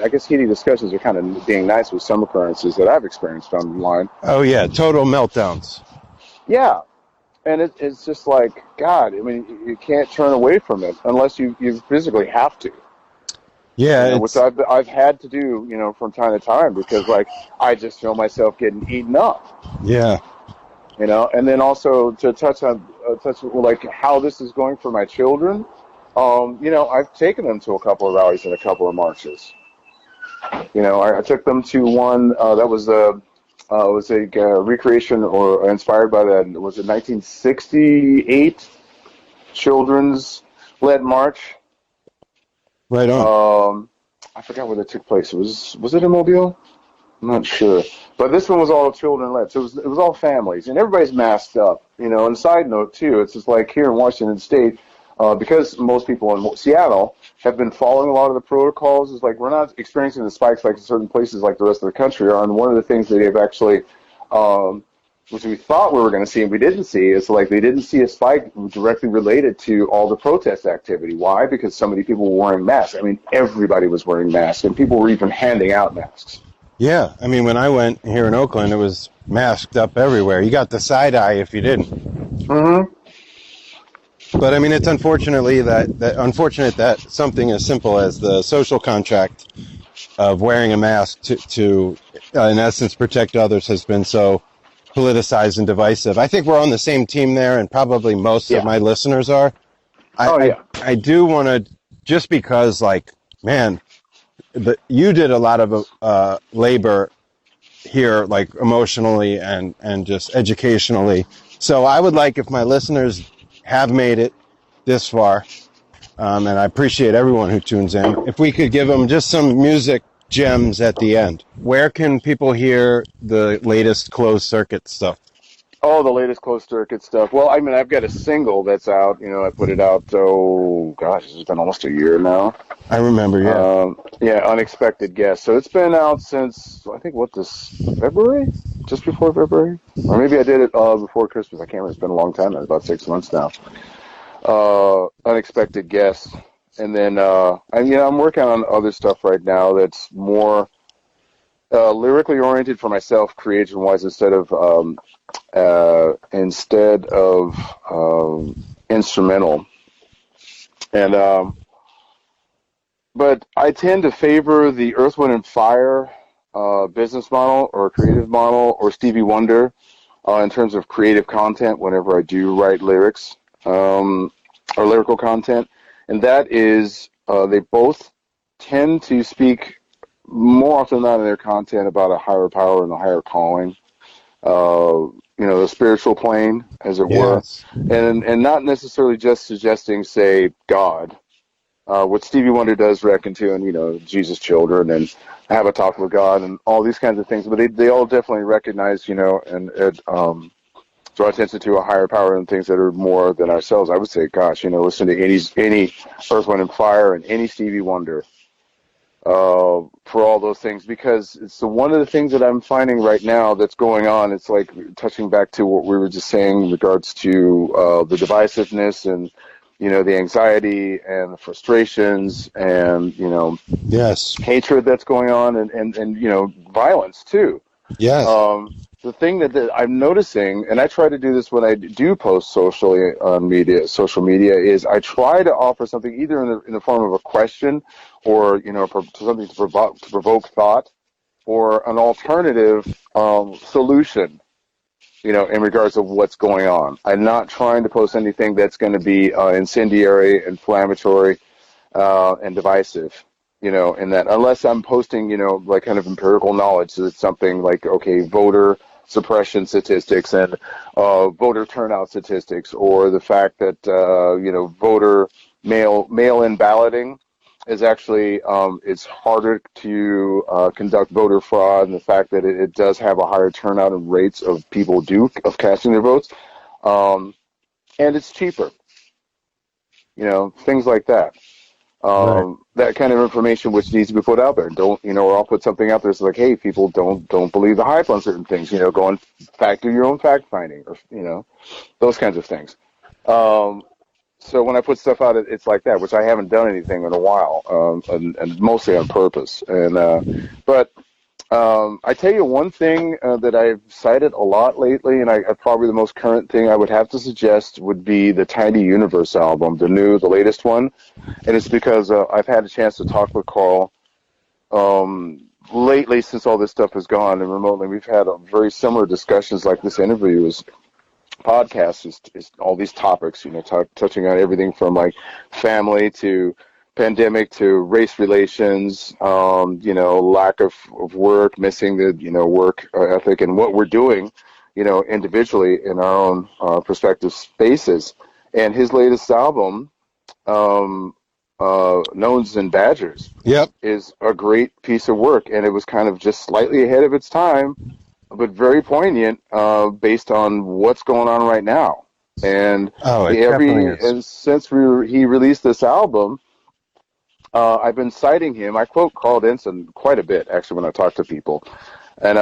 I guess heated discussions are kind of being nice with some occurrences that I've experienced online. Oh yeah, total meltdowns. Yeah, and it's just like, God, I mean, you can't turn away from it unless you physically have to. Yeah, which I've had to do, from time to time, because like I just feel myself getting eaten up. Yeah. And then also to touch like how this is going for my children. I've taken them to a couple of rallies and a couple of marches. I took them to one that was a recreation or inspired by that. Was it 1968 children's led march? Right on. I forgot where that took place. Was it in Mobile? I'm not sure. But this one was all children led. So it was all families, and everybody's masked up. And side note too, it's just like here in Washington State, because most people in Seattle have been following a lot of the protocols. It's like we're not experiencing the spikes like in certain places like the rest of the country are. And one of the things that they've actually, which we thought we were going to see and we didn't see, is like they didn't see a spike directly related to all the protest activity. Why? Because so many people were wearing masks. I mean, everybody was wearing masks, and people were even handing out masks. Yeah, I mean, when I went here in Oakland, it was masked up everywhere. You got the side eye if you didn't. Mm-hmm. But I mean, it's unfortunate that something as simple as the social contract of wearing a mask to in essence, protect others has been so politicized and divisive. I think we're on the same team there, and probably most of my listeners are. I do want to, just because, like, man, you did a lot of labor here, like emotionally and just educationally. So I would like, if my listeners have made it this far, and I appreciate everyone who tunes in, if we could give them just some music gems at the end. Where can people hear the latest Closed Sirkut stuff? Oh, the latest Closed Sirkut stuff. Well, I mean, I've got a single that's out. I put it out, it's been almost a year now. I remember, Unexpected Guest. So it's been out since, I think, February? Just before February? Or maybe I did it before Christmas. I can't remember. It's been a long time now. About 6 months now. Unexpected Guest. And then, I'm working on other stuff right now that's more lyrically oriented for myself, creation-wise, instead of instrumental. And but I tend to favor the Earth, Wind, and Fire business model or creative model, or Stevie Wonder in terms of creative content whenever I do write lyrics or lyrical content. And that is, they both tend to speak more often than not in their content about a higher power and a higher calling, the spiritual plane, as it were, and not necessarily just suggesting, say, God. What Stevie Wonder does reckon to, and Jesus children and have a talk with God and all these kinds of things, but they all definitely recognize, and draw attention to a higher power and things that are more than ourselves. I would say, gosh, listen to any Earth, Wind, and Fire and any Stevie Wonder for all those things, because it's one of the things that I'm finding right now that's going on. It's like touching back to what we were just saying in regards to the divisiveness and the anxiety and the frustrations and, hatred that's going on and violence too. Yes. The thing that I'm noticing, and I try to do this when I do post socially on social media, is I try to offer something either in the form of a question or, something to provoke thought, or an alternative solution, in regards of what's going on. I'm not trying to post anything that's going to be incendiary, inflammatory, and divisive, in that, unless I'm posting, like kind of empirical knowledge. So it's something like, okay, voter suppression statistics and voter turnout statistics, or the fact that, voter mail-in balloting is actually, it's harder to conduct voter fraud, and the fact that it does have a higher turnout and rates of people of casting their votes, and it's cheaper, things like that. Right. That kind of information which needs to be put out there. Don't, or I'll put something out there that's like, hey, people don't believe the hype on certain things, go and do your own fact finding, or, those kinds of things. So when I put stuff out, it's like that, which I haven't done anything in a while, and mostly on purpose. But I tell you one thing that I've cited a lot lately, and I probably the most current thing I would have to suggest would be the Tiny Universe album, the latest one. And it's because I've had a chance to talk with Karl lately since all this stuff has gone, and remotely we've had very similar discussions like this interview is. Podcast is all these topics, touching on everything from like family to pandemic to race relations, lack of work, missing the, work ethic, and what we're doing, individually in our own prospective spaces. And his latest album, Knowns and Badgers, is a great piece of work, and it was kind of just slightly ahead of its time, but very poignant, based on what's going on right now. And since he released this album, I've been citing him. I quote Karl Denson quite a bit, actually, when I talk to people. And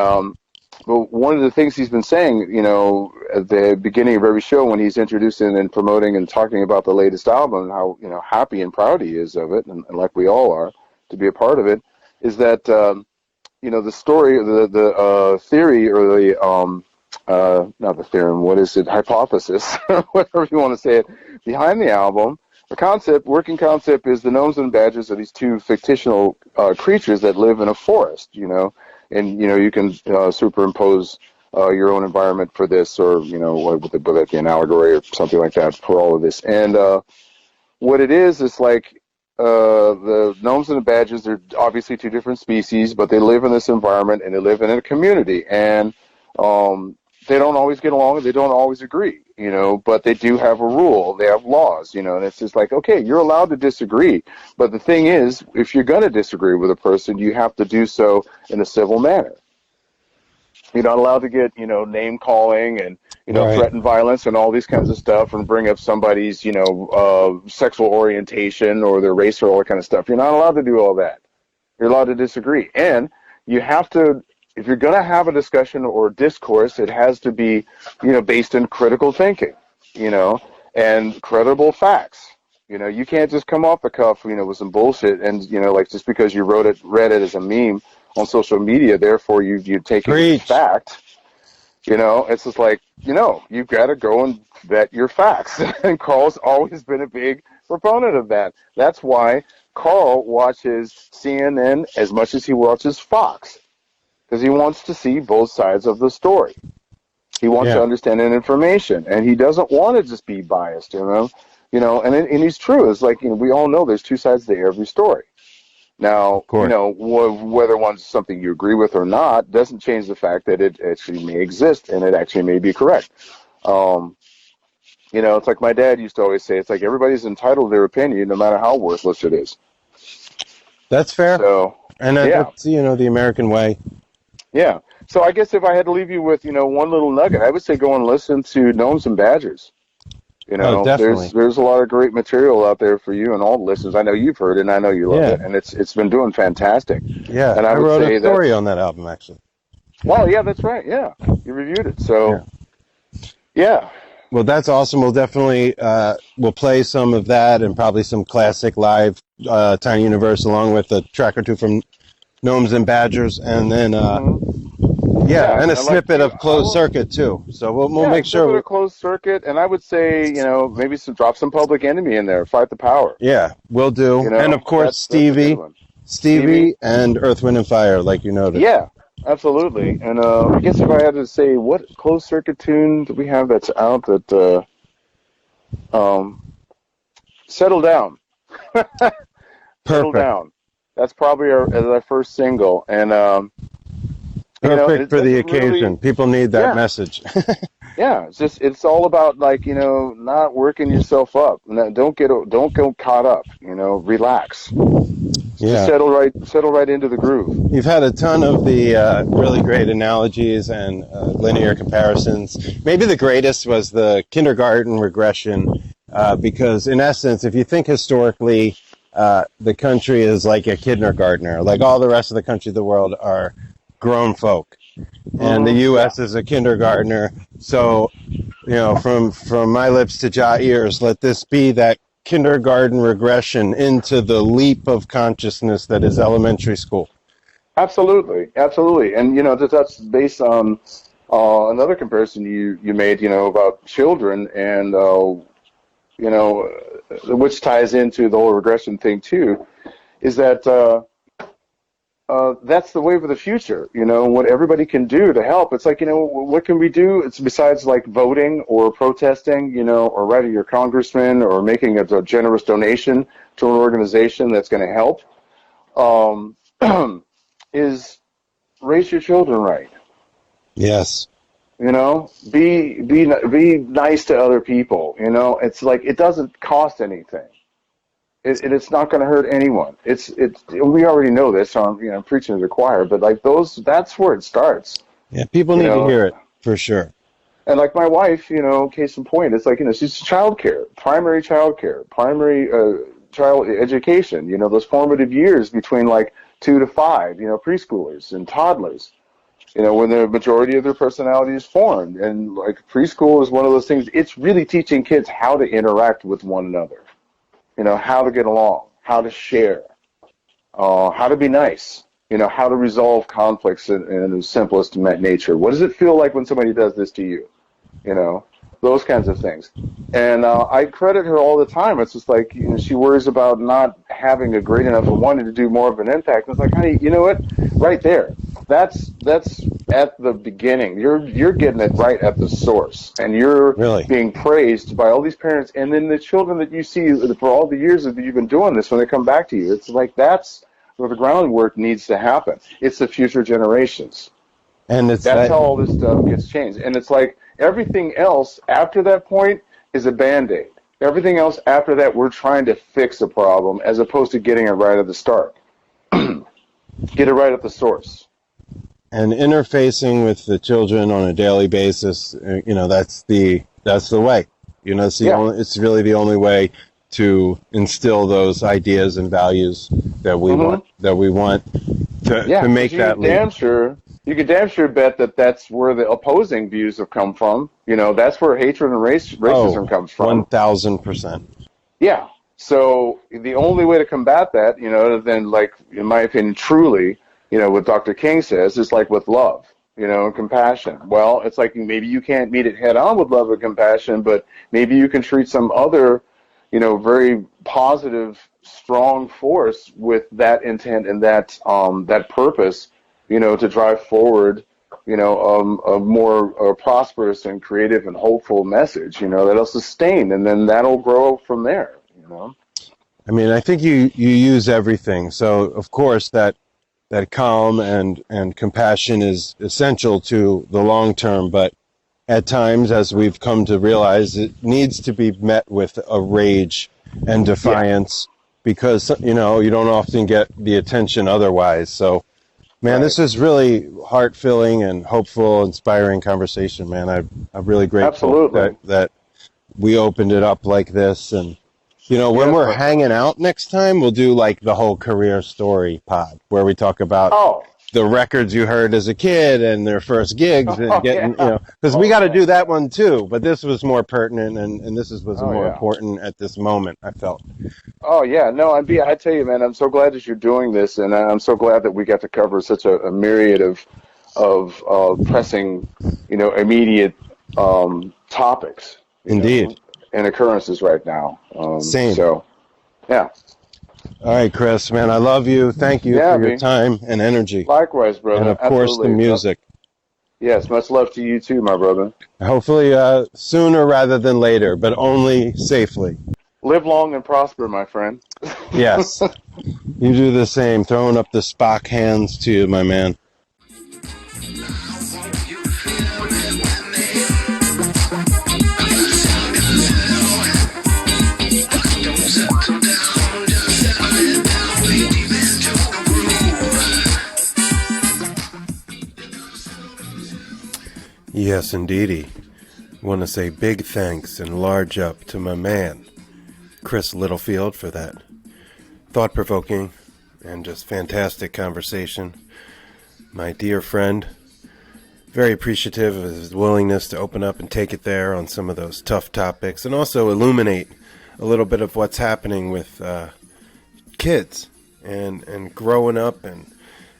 but one of the things he's been saying, at the beginning of every show when he's introducing and promoting and talking about the latest album, and how happy and proud he is of it, and like we all are to be a part of it, is that the story, the theory, or the not the theorem, what is it, hypothesis, whatever you want to say it, behind the album, the working concept is the Gnomes and Badgers are these two fictional creatures that live in a forest, and you can superimpose your own environment for this, or would that be an allegory or something like that for all of this. And what it is like, the Gnomes and the Badgers are obviously two different species, but they live in this environment and they live in a community, and they don't always get along and they don't always agree, but they do have a rule, they have laws, and it's just like, okay, you're allowed to disagree, but the thing is, if you're going to disagree with a person, you have to do so in a civil manner. You're not allowed to get, name calling and, Right. threaten violence and all these kinds of stuff, and bring up somebody's, sexual orientation or their race or all that kind of stuff. You're not allowed to do all that. You're allowed to disagree. And you have to, if you're going to have a discussion or discourse, it has to be, based in critical thinking, and credible facts. You can't just come off the cuff, with some bullshit and, like just because you read it as a meme on social media, therefore you take it as fact. You know, it's just like, you know, you've got to go and vet your facts. And Karl's always been a big proponent of that. That's why Karl watches CNN as much as he watches Fox, because he wants to see both sides of the story. He wants to understand that information, and he doesn't want to just be biased, you know. You know, and he's true. It's like, you know, we all know there's two sides to every story. Now, you know, whether one's something you agree with or not doesn't change the fact that it actually may exist and it actually may be correct. You know, it's like my dad used to always say, it's like everybody's entitled to their opinion no matter how worthless it is. That's fair. So, and that's, you know, the American way. Yeah. So I guess if I had to leave you with, you know, one little nugget, I would say go and listen to Gnomes and Badgers. You know, there's a lot of great material out there for you and all the listeners. I know you've heard it, and I know you love it, and it's been doing fantastic. Yeah, and I wrote a story on that album, actually. Well, yeah, that's right. Yeah, you reviewed it. So, yeah. Well, that's awesome. We'll definitely we'll play some of that and probably some classic live Tiny Universe along with a track or two from Gnomes and Badgers, and then and a snippet of Klozd Sirkut too. So we'll make sure. A Klozd Sirkut, and I would say, you know, maybe drop some Public Enemy in there. Fight the Power. Yeah, we'll do. You know, and of course Stevie, and Earth, Wind and Fire, like you noted. Yeah, absolutely. And I guess if I had to say, what Klozd Sirkut tune do we have that's out that Settle Down. Perfect. Settle Down. That's probably our first single, and perfect for the occasion. Really, people need that message. Yeah, it's all about, like, you know, not working yourself up. Don't get caught up. You know, relax. Just settle right into the groove. You've had a ton of the really great analogies and linear comparisons. Maybe the greatest was the kindergarten regression, because in essence, if you think historically, the country is like a kindergartner. Like all the rest of the country, the world are grown folk, and the U.S. is a kindergartner. So, you know, from my lips to jaw ears, let this be that kindergarten regression into the leap of consciousness that is elementary school. Absolutely, and you know, that's based on another comparison you made, you know, about children, and you know, which ties into the whole regression thing too, is that that's the wave of the future, you know, what everybody can do to help. It's like, you know, what can we do? It's besides like voting or protesting, you know, or writing your congressman or making a generous donation to an organization that's going to help, is raise your children right. Yes. You know, be nice to other people. You know, it's like, it doesn't cost anything. It's not going to hurt anyone. We already know this, so I'm, you know, preaching to the choir, but like that's where it starts. Yeah, people need to hear it for sure. And like my wife, you know, case in point, it's like, you know, she's primary child care, primary child education. You know, those formative years between like 2 to 5, you know, preschoolers and toddlers. You know, when the majority of their personality is formed, and like preschool is one of those things. It's really teaching kids how to interact with one another. You know, how to get along, how to share, how to be nice, you know, how to resolve conflicts in the simplest nature. What does it feel like when somebody does this to you? You know, those kinds of things. And I credit her all the time. It's just like, you know, she worries about not having a great enough and wanting to do more of an impact. And it's like, honey, you know what? Right there. That's at the beginning. You're getting it right at the source, and you're being praised by all these parents, and then the children that you see for all the years that you've been doing this, when they come back to you, it's like that's where the groundwork needs to happen. It's the future generations, and that's how all this stuff gets changed. And it's like everything else after that point is a Band-Aid. Everything else after that, we're trying to fix a problem as opposed to getting it right at the start. Get it right at the source. And interfacing with the children on a daily basis, you know, that's the way. You know, it's really the only way to instill those ideas and values that we want to make that leap. You can damn sure bet that that's where the opposing views have come from. You know, that's where hatred and racism comes from. 1,000%. Yeah. So the only way to combat that, you know, then, like, in my opinion, truly, what Dr. King says, it's like with love, and compassion. Well, it's like maybe you can't meet it head on with love and compassion, but maybe you can treat some other, very positive, strong force with that intent and that purpose, to drive forward, a more prosperous and creative and hopeful message, that'll sustain, and then that'll grow from there, I mean, I think you use everything. So, of course, that calm and compassion is essential to the long term, but at times, as we've come to realize, it needs to be met with a rage and defiance because, you don't often get the attention otherwise. So, man, This is really heart-filling and hopeful, inspiring conversation, man. I'm really grateful that we opened it up like this. And, when we're hanging out next time, we'll do like the whole career story pod where we talk about the records you heard as a kid and their first gigs and getting, because we got to do that one too. But this was more pertinent and this was more important at this moment, I felt. Oh, yeah. No, I tell you, man, I'm so glad that you're doing this, and I'm so glad that we got to cover such a myriad of pressing, immediate topics. Indeed. And occurrences right now. Same. So, yeah. All right, Chris, man, I love you. Thank you for your time and energy. Likewise, brother. And, of course, the music. Yes, much love to you too, my brother. Hopefully sooner rather than later, but only safely. Live long and prosper, my friend. Yes. You do the same. Throwing up the Spock hands to you, my man. Yes, indeedy. Want to say big thanks and large up to my man, CHRIS LITTLEFIELD, for that thought-provoking and just fantastic conversation. My dear friend, very appreciative of his willingness to open up and take it there on some of those tough topics and also illuminate a little bit of what's happening with kids and growing up and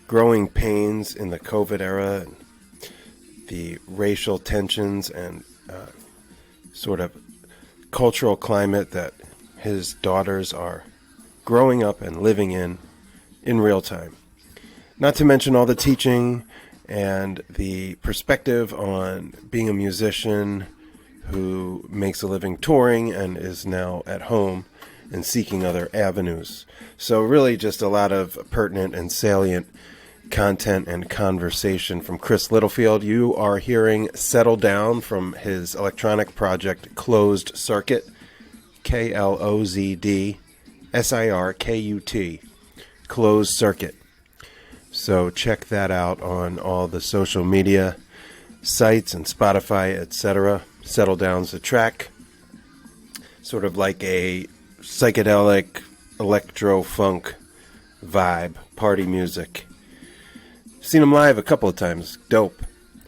growing pains in the COVID era and the racial tensions and sort of cultural climate that his daughters are growing up and living in real time. Not to mention all the teaching and the perspective on being a musician who makes a living touring and is now at home and seeking other avenues. So really just a lot of pertinent and salient content and conversation from CHRIS LITTLEFIELD. You are hearing Settle Down from his electronic project Klozd Sirkut, Klozd Sirkut, Klozd Sirkut. So check that out on all the social media sites and Spotify, etc. Settle Down's the track, sort of like a psychedelic electro-funk vibe, party music. Seen him live a couple of times. Dope.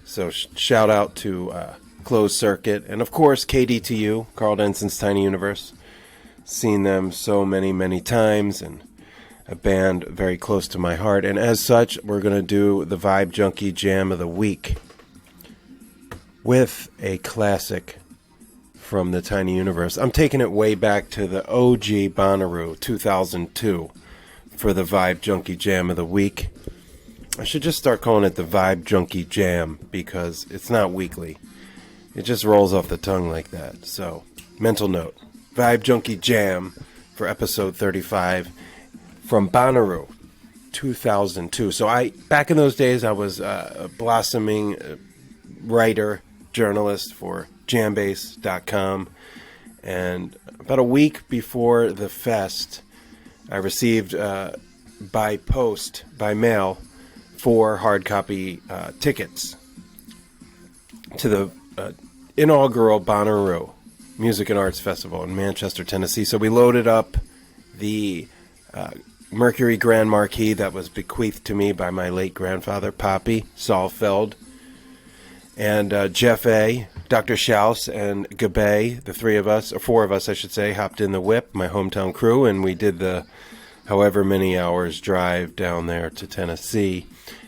So shout out to Klozd Sirkut. And of course, KDTU, Karl Denson's Tiny Universe. Seen them so many times, and a band very close to my heart. And as such, we're going to do the Vibe Junkie Jam of the Week with a classic from the Tiny Universe. I'm taking it way back to the OG Bonnaroo, 2002, for the Vibe Junkie Jam of the Week. I should just start calling it the Vibe Junkie Jam because it's not weekly. It just rolls off the tongue like that. So, mental note. Vibe Junkie Jam for episode 35 from Bonnaroo, 2002. So back in those days, I was a blossoming writer, journalist for jambase.com. And about a week before the fest, I received by mail, 4 hard copy tickets to the inaugural Bonnaroo Music and Arts Festival in Manchester, Tennessee. So we loaded up the Mercury Grand Marquis that was bequeathed to me by my late grandfather, Poppy Saulfeld, and Jeff A., Dr. Schaus, and Gabay, the 4 of us, I should say, hopped in the whip, my hometown crew, and we did the however many hours drive down there to Tennessee,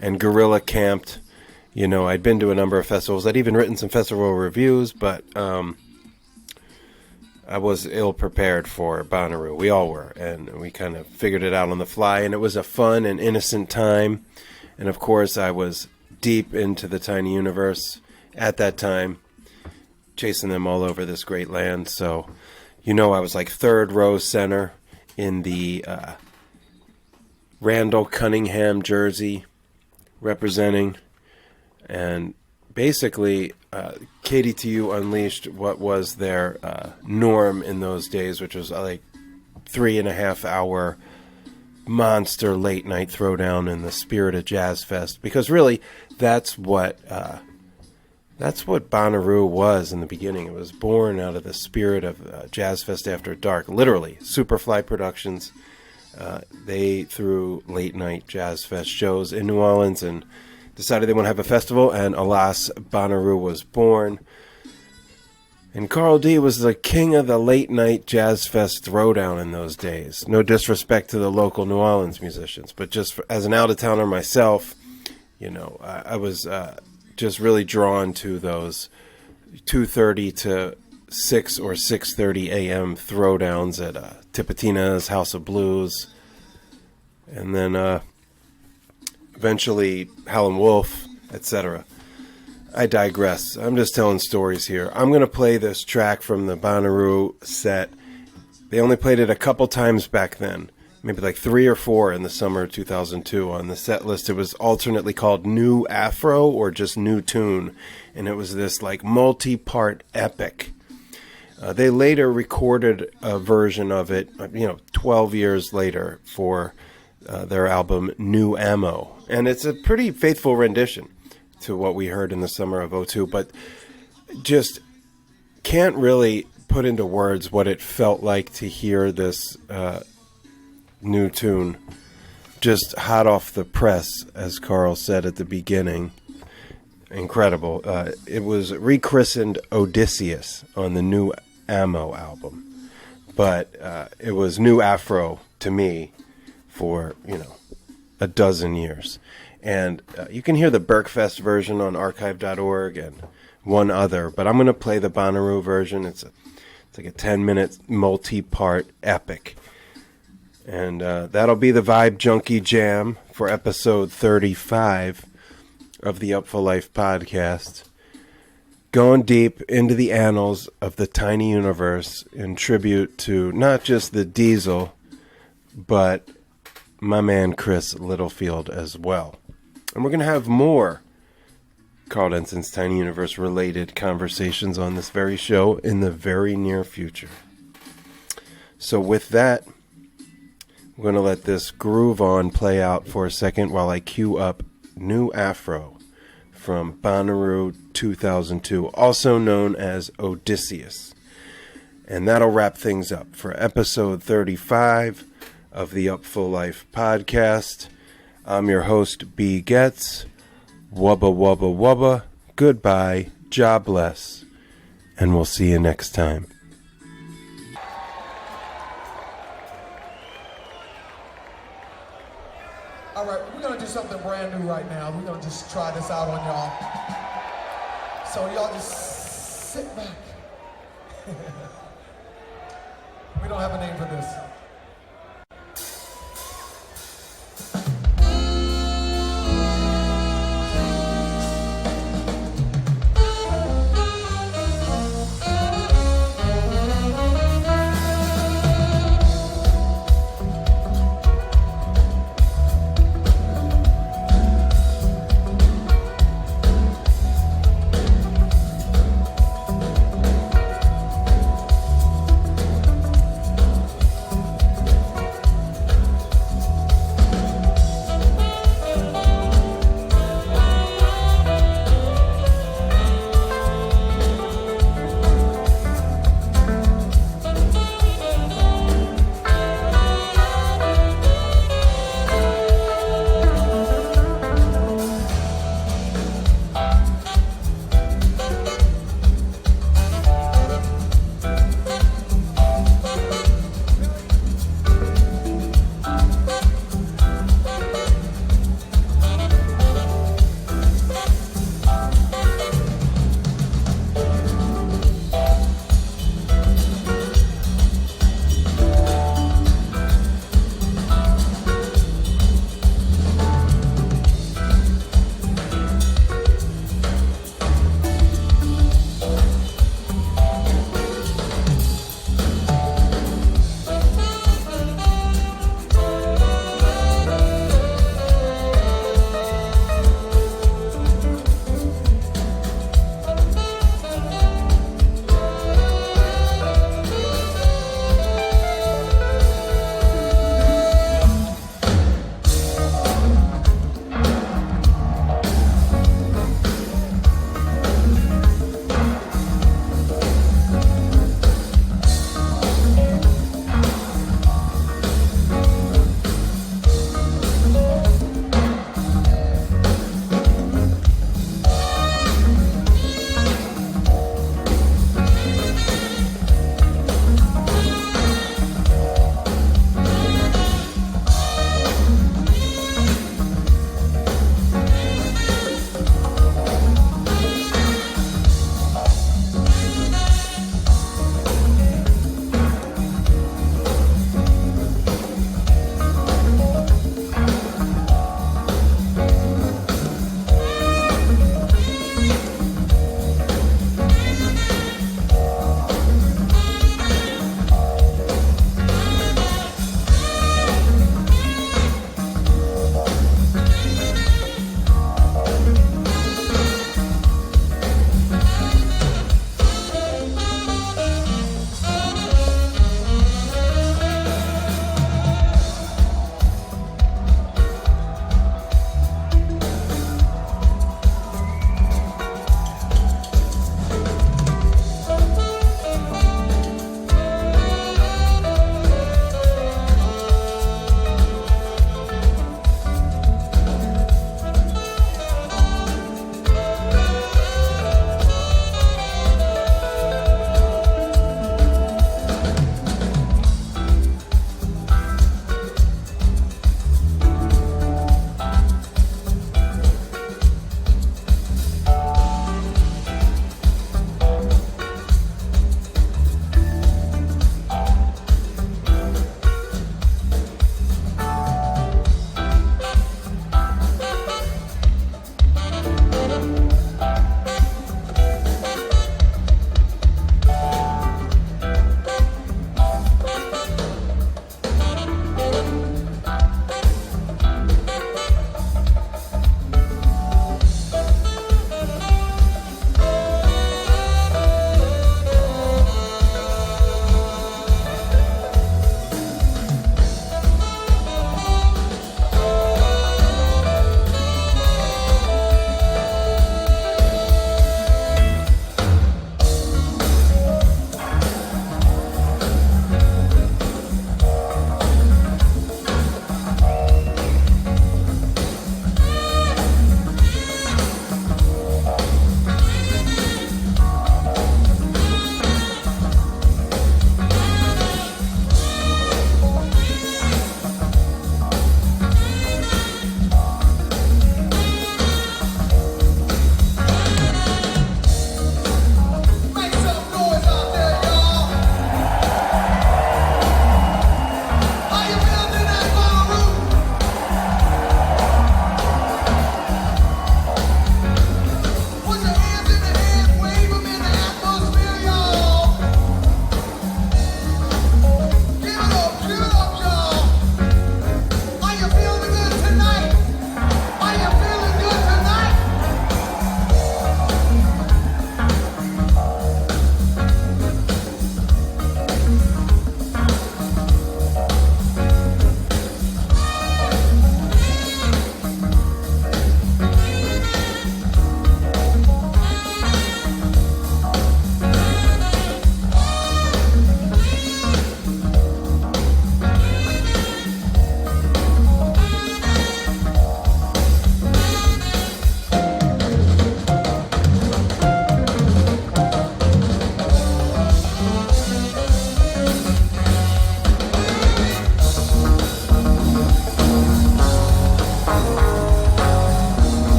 and guerrilla camped. I'd been to a number of festivals. I'd even written some festival reviews, but I was ill prepared for Bonnaroo. We all were, and we kind of figured it out on the fly, and it was a fun and innocent time. And of course, I was deep into the Tiny Universe at that time, chasing them all over this great land. So, I was like third row center in the Randall Cunningham jersey representing, and basically KDTU unleashed what was their norm in those days, which was like 3.5 hour monster late night throwdown in the spirit of Jazz Fest, because really that's what Bonnaroo was in the beginning. It was born out of the spirit of Jazz Fest After Dark, literally. Superfly Productions, they threw late night Jazz Fest shows in New Orleans and decided they want to have a festival, and alas, Bonnaroo was born. And Karl D was the king of the late night Jazz Fest throwdown in those days. No disrespect to the local New Orleans musicians, but just as an out-of-towner myself, I was just really drawn to those 2:30 to 6 or 6:30 a.m. throwdowns at Tipitina's House of Blues, and then eventually Howlin' Wolf, etc. I digress. I'm just telling stories here. I'm going to play this track from the Bonnaroo set. They only played it a couple times back then, maybe like 3 or 4 in the summer of 2002. On the set list, it was alternately called New Afro or just New Tune, and it was this like multi-part epic. They later recorded a version of it, 12 years later for their album New Ammo, and it's a pretty faithful rendition to what we heard in the summer of 2002, but just can't really put into words what it felt like to hear this new tune just hot off the press, as Karl said at the beginning. Incredible. It was rechristened Odysseus on the New Ammo album, but it was New Afro to me for a dozen years. And you can hear the Berkfest version on archive.org and one other, but I'm going to play the Bonnaroo version. It's like a 10-minute multi-part epic. And that'll be the Vibe Junkie Jam for episode 35 of the Upful Life Podcast. Going deep into the annals of the Tiny Universe in tribute to not just the Diesel, but my man CHRIS Littlefield as well. And we're going to have more Karl Denson's Tiny Universe related conversations on this very show in the very near future. So with that, we're going to let this groove on play out for a second while I cue up New Afro from Bonnaroo 2002, also known as Odysseus. And that'll wrap things up for episode 35 of the Upful Life Podcast. I'm your host, B. Getz. Wubba wubba wubba. Goodbye. God bless. And we'll see you next time. All right, we're going to do something brand new right now. We're going to just try this out on y'all. So y'all just sit back. We don't have a name for this.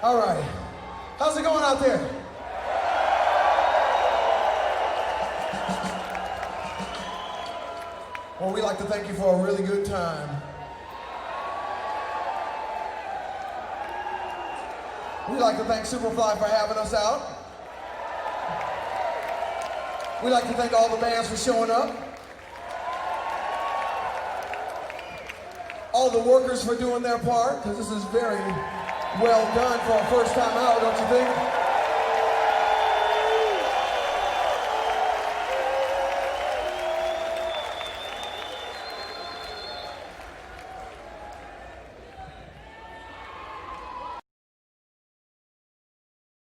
All right. How's it going out there? Well, we'd like to thank you for a really good time. We'd like to thank Superfly for having us out. We'd like to thank all the bands for showing up. All the workers for doing their part, because this is very well done for a first time out, don't you think?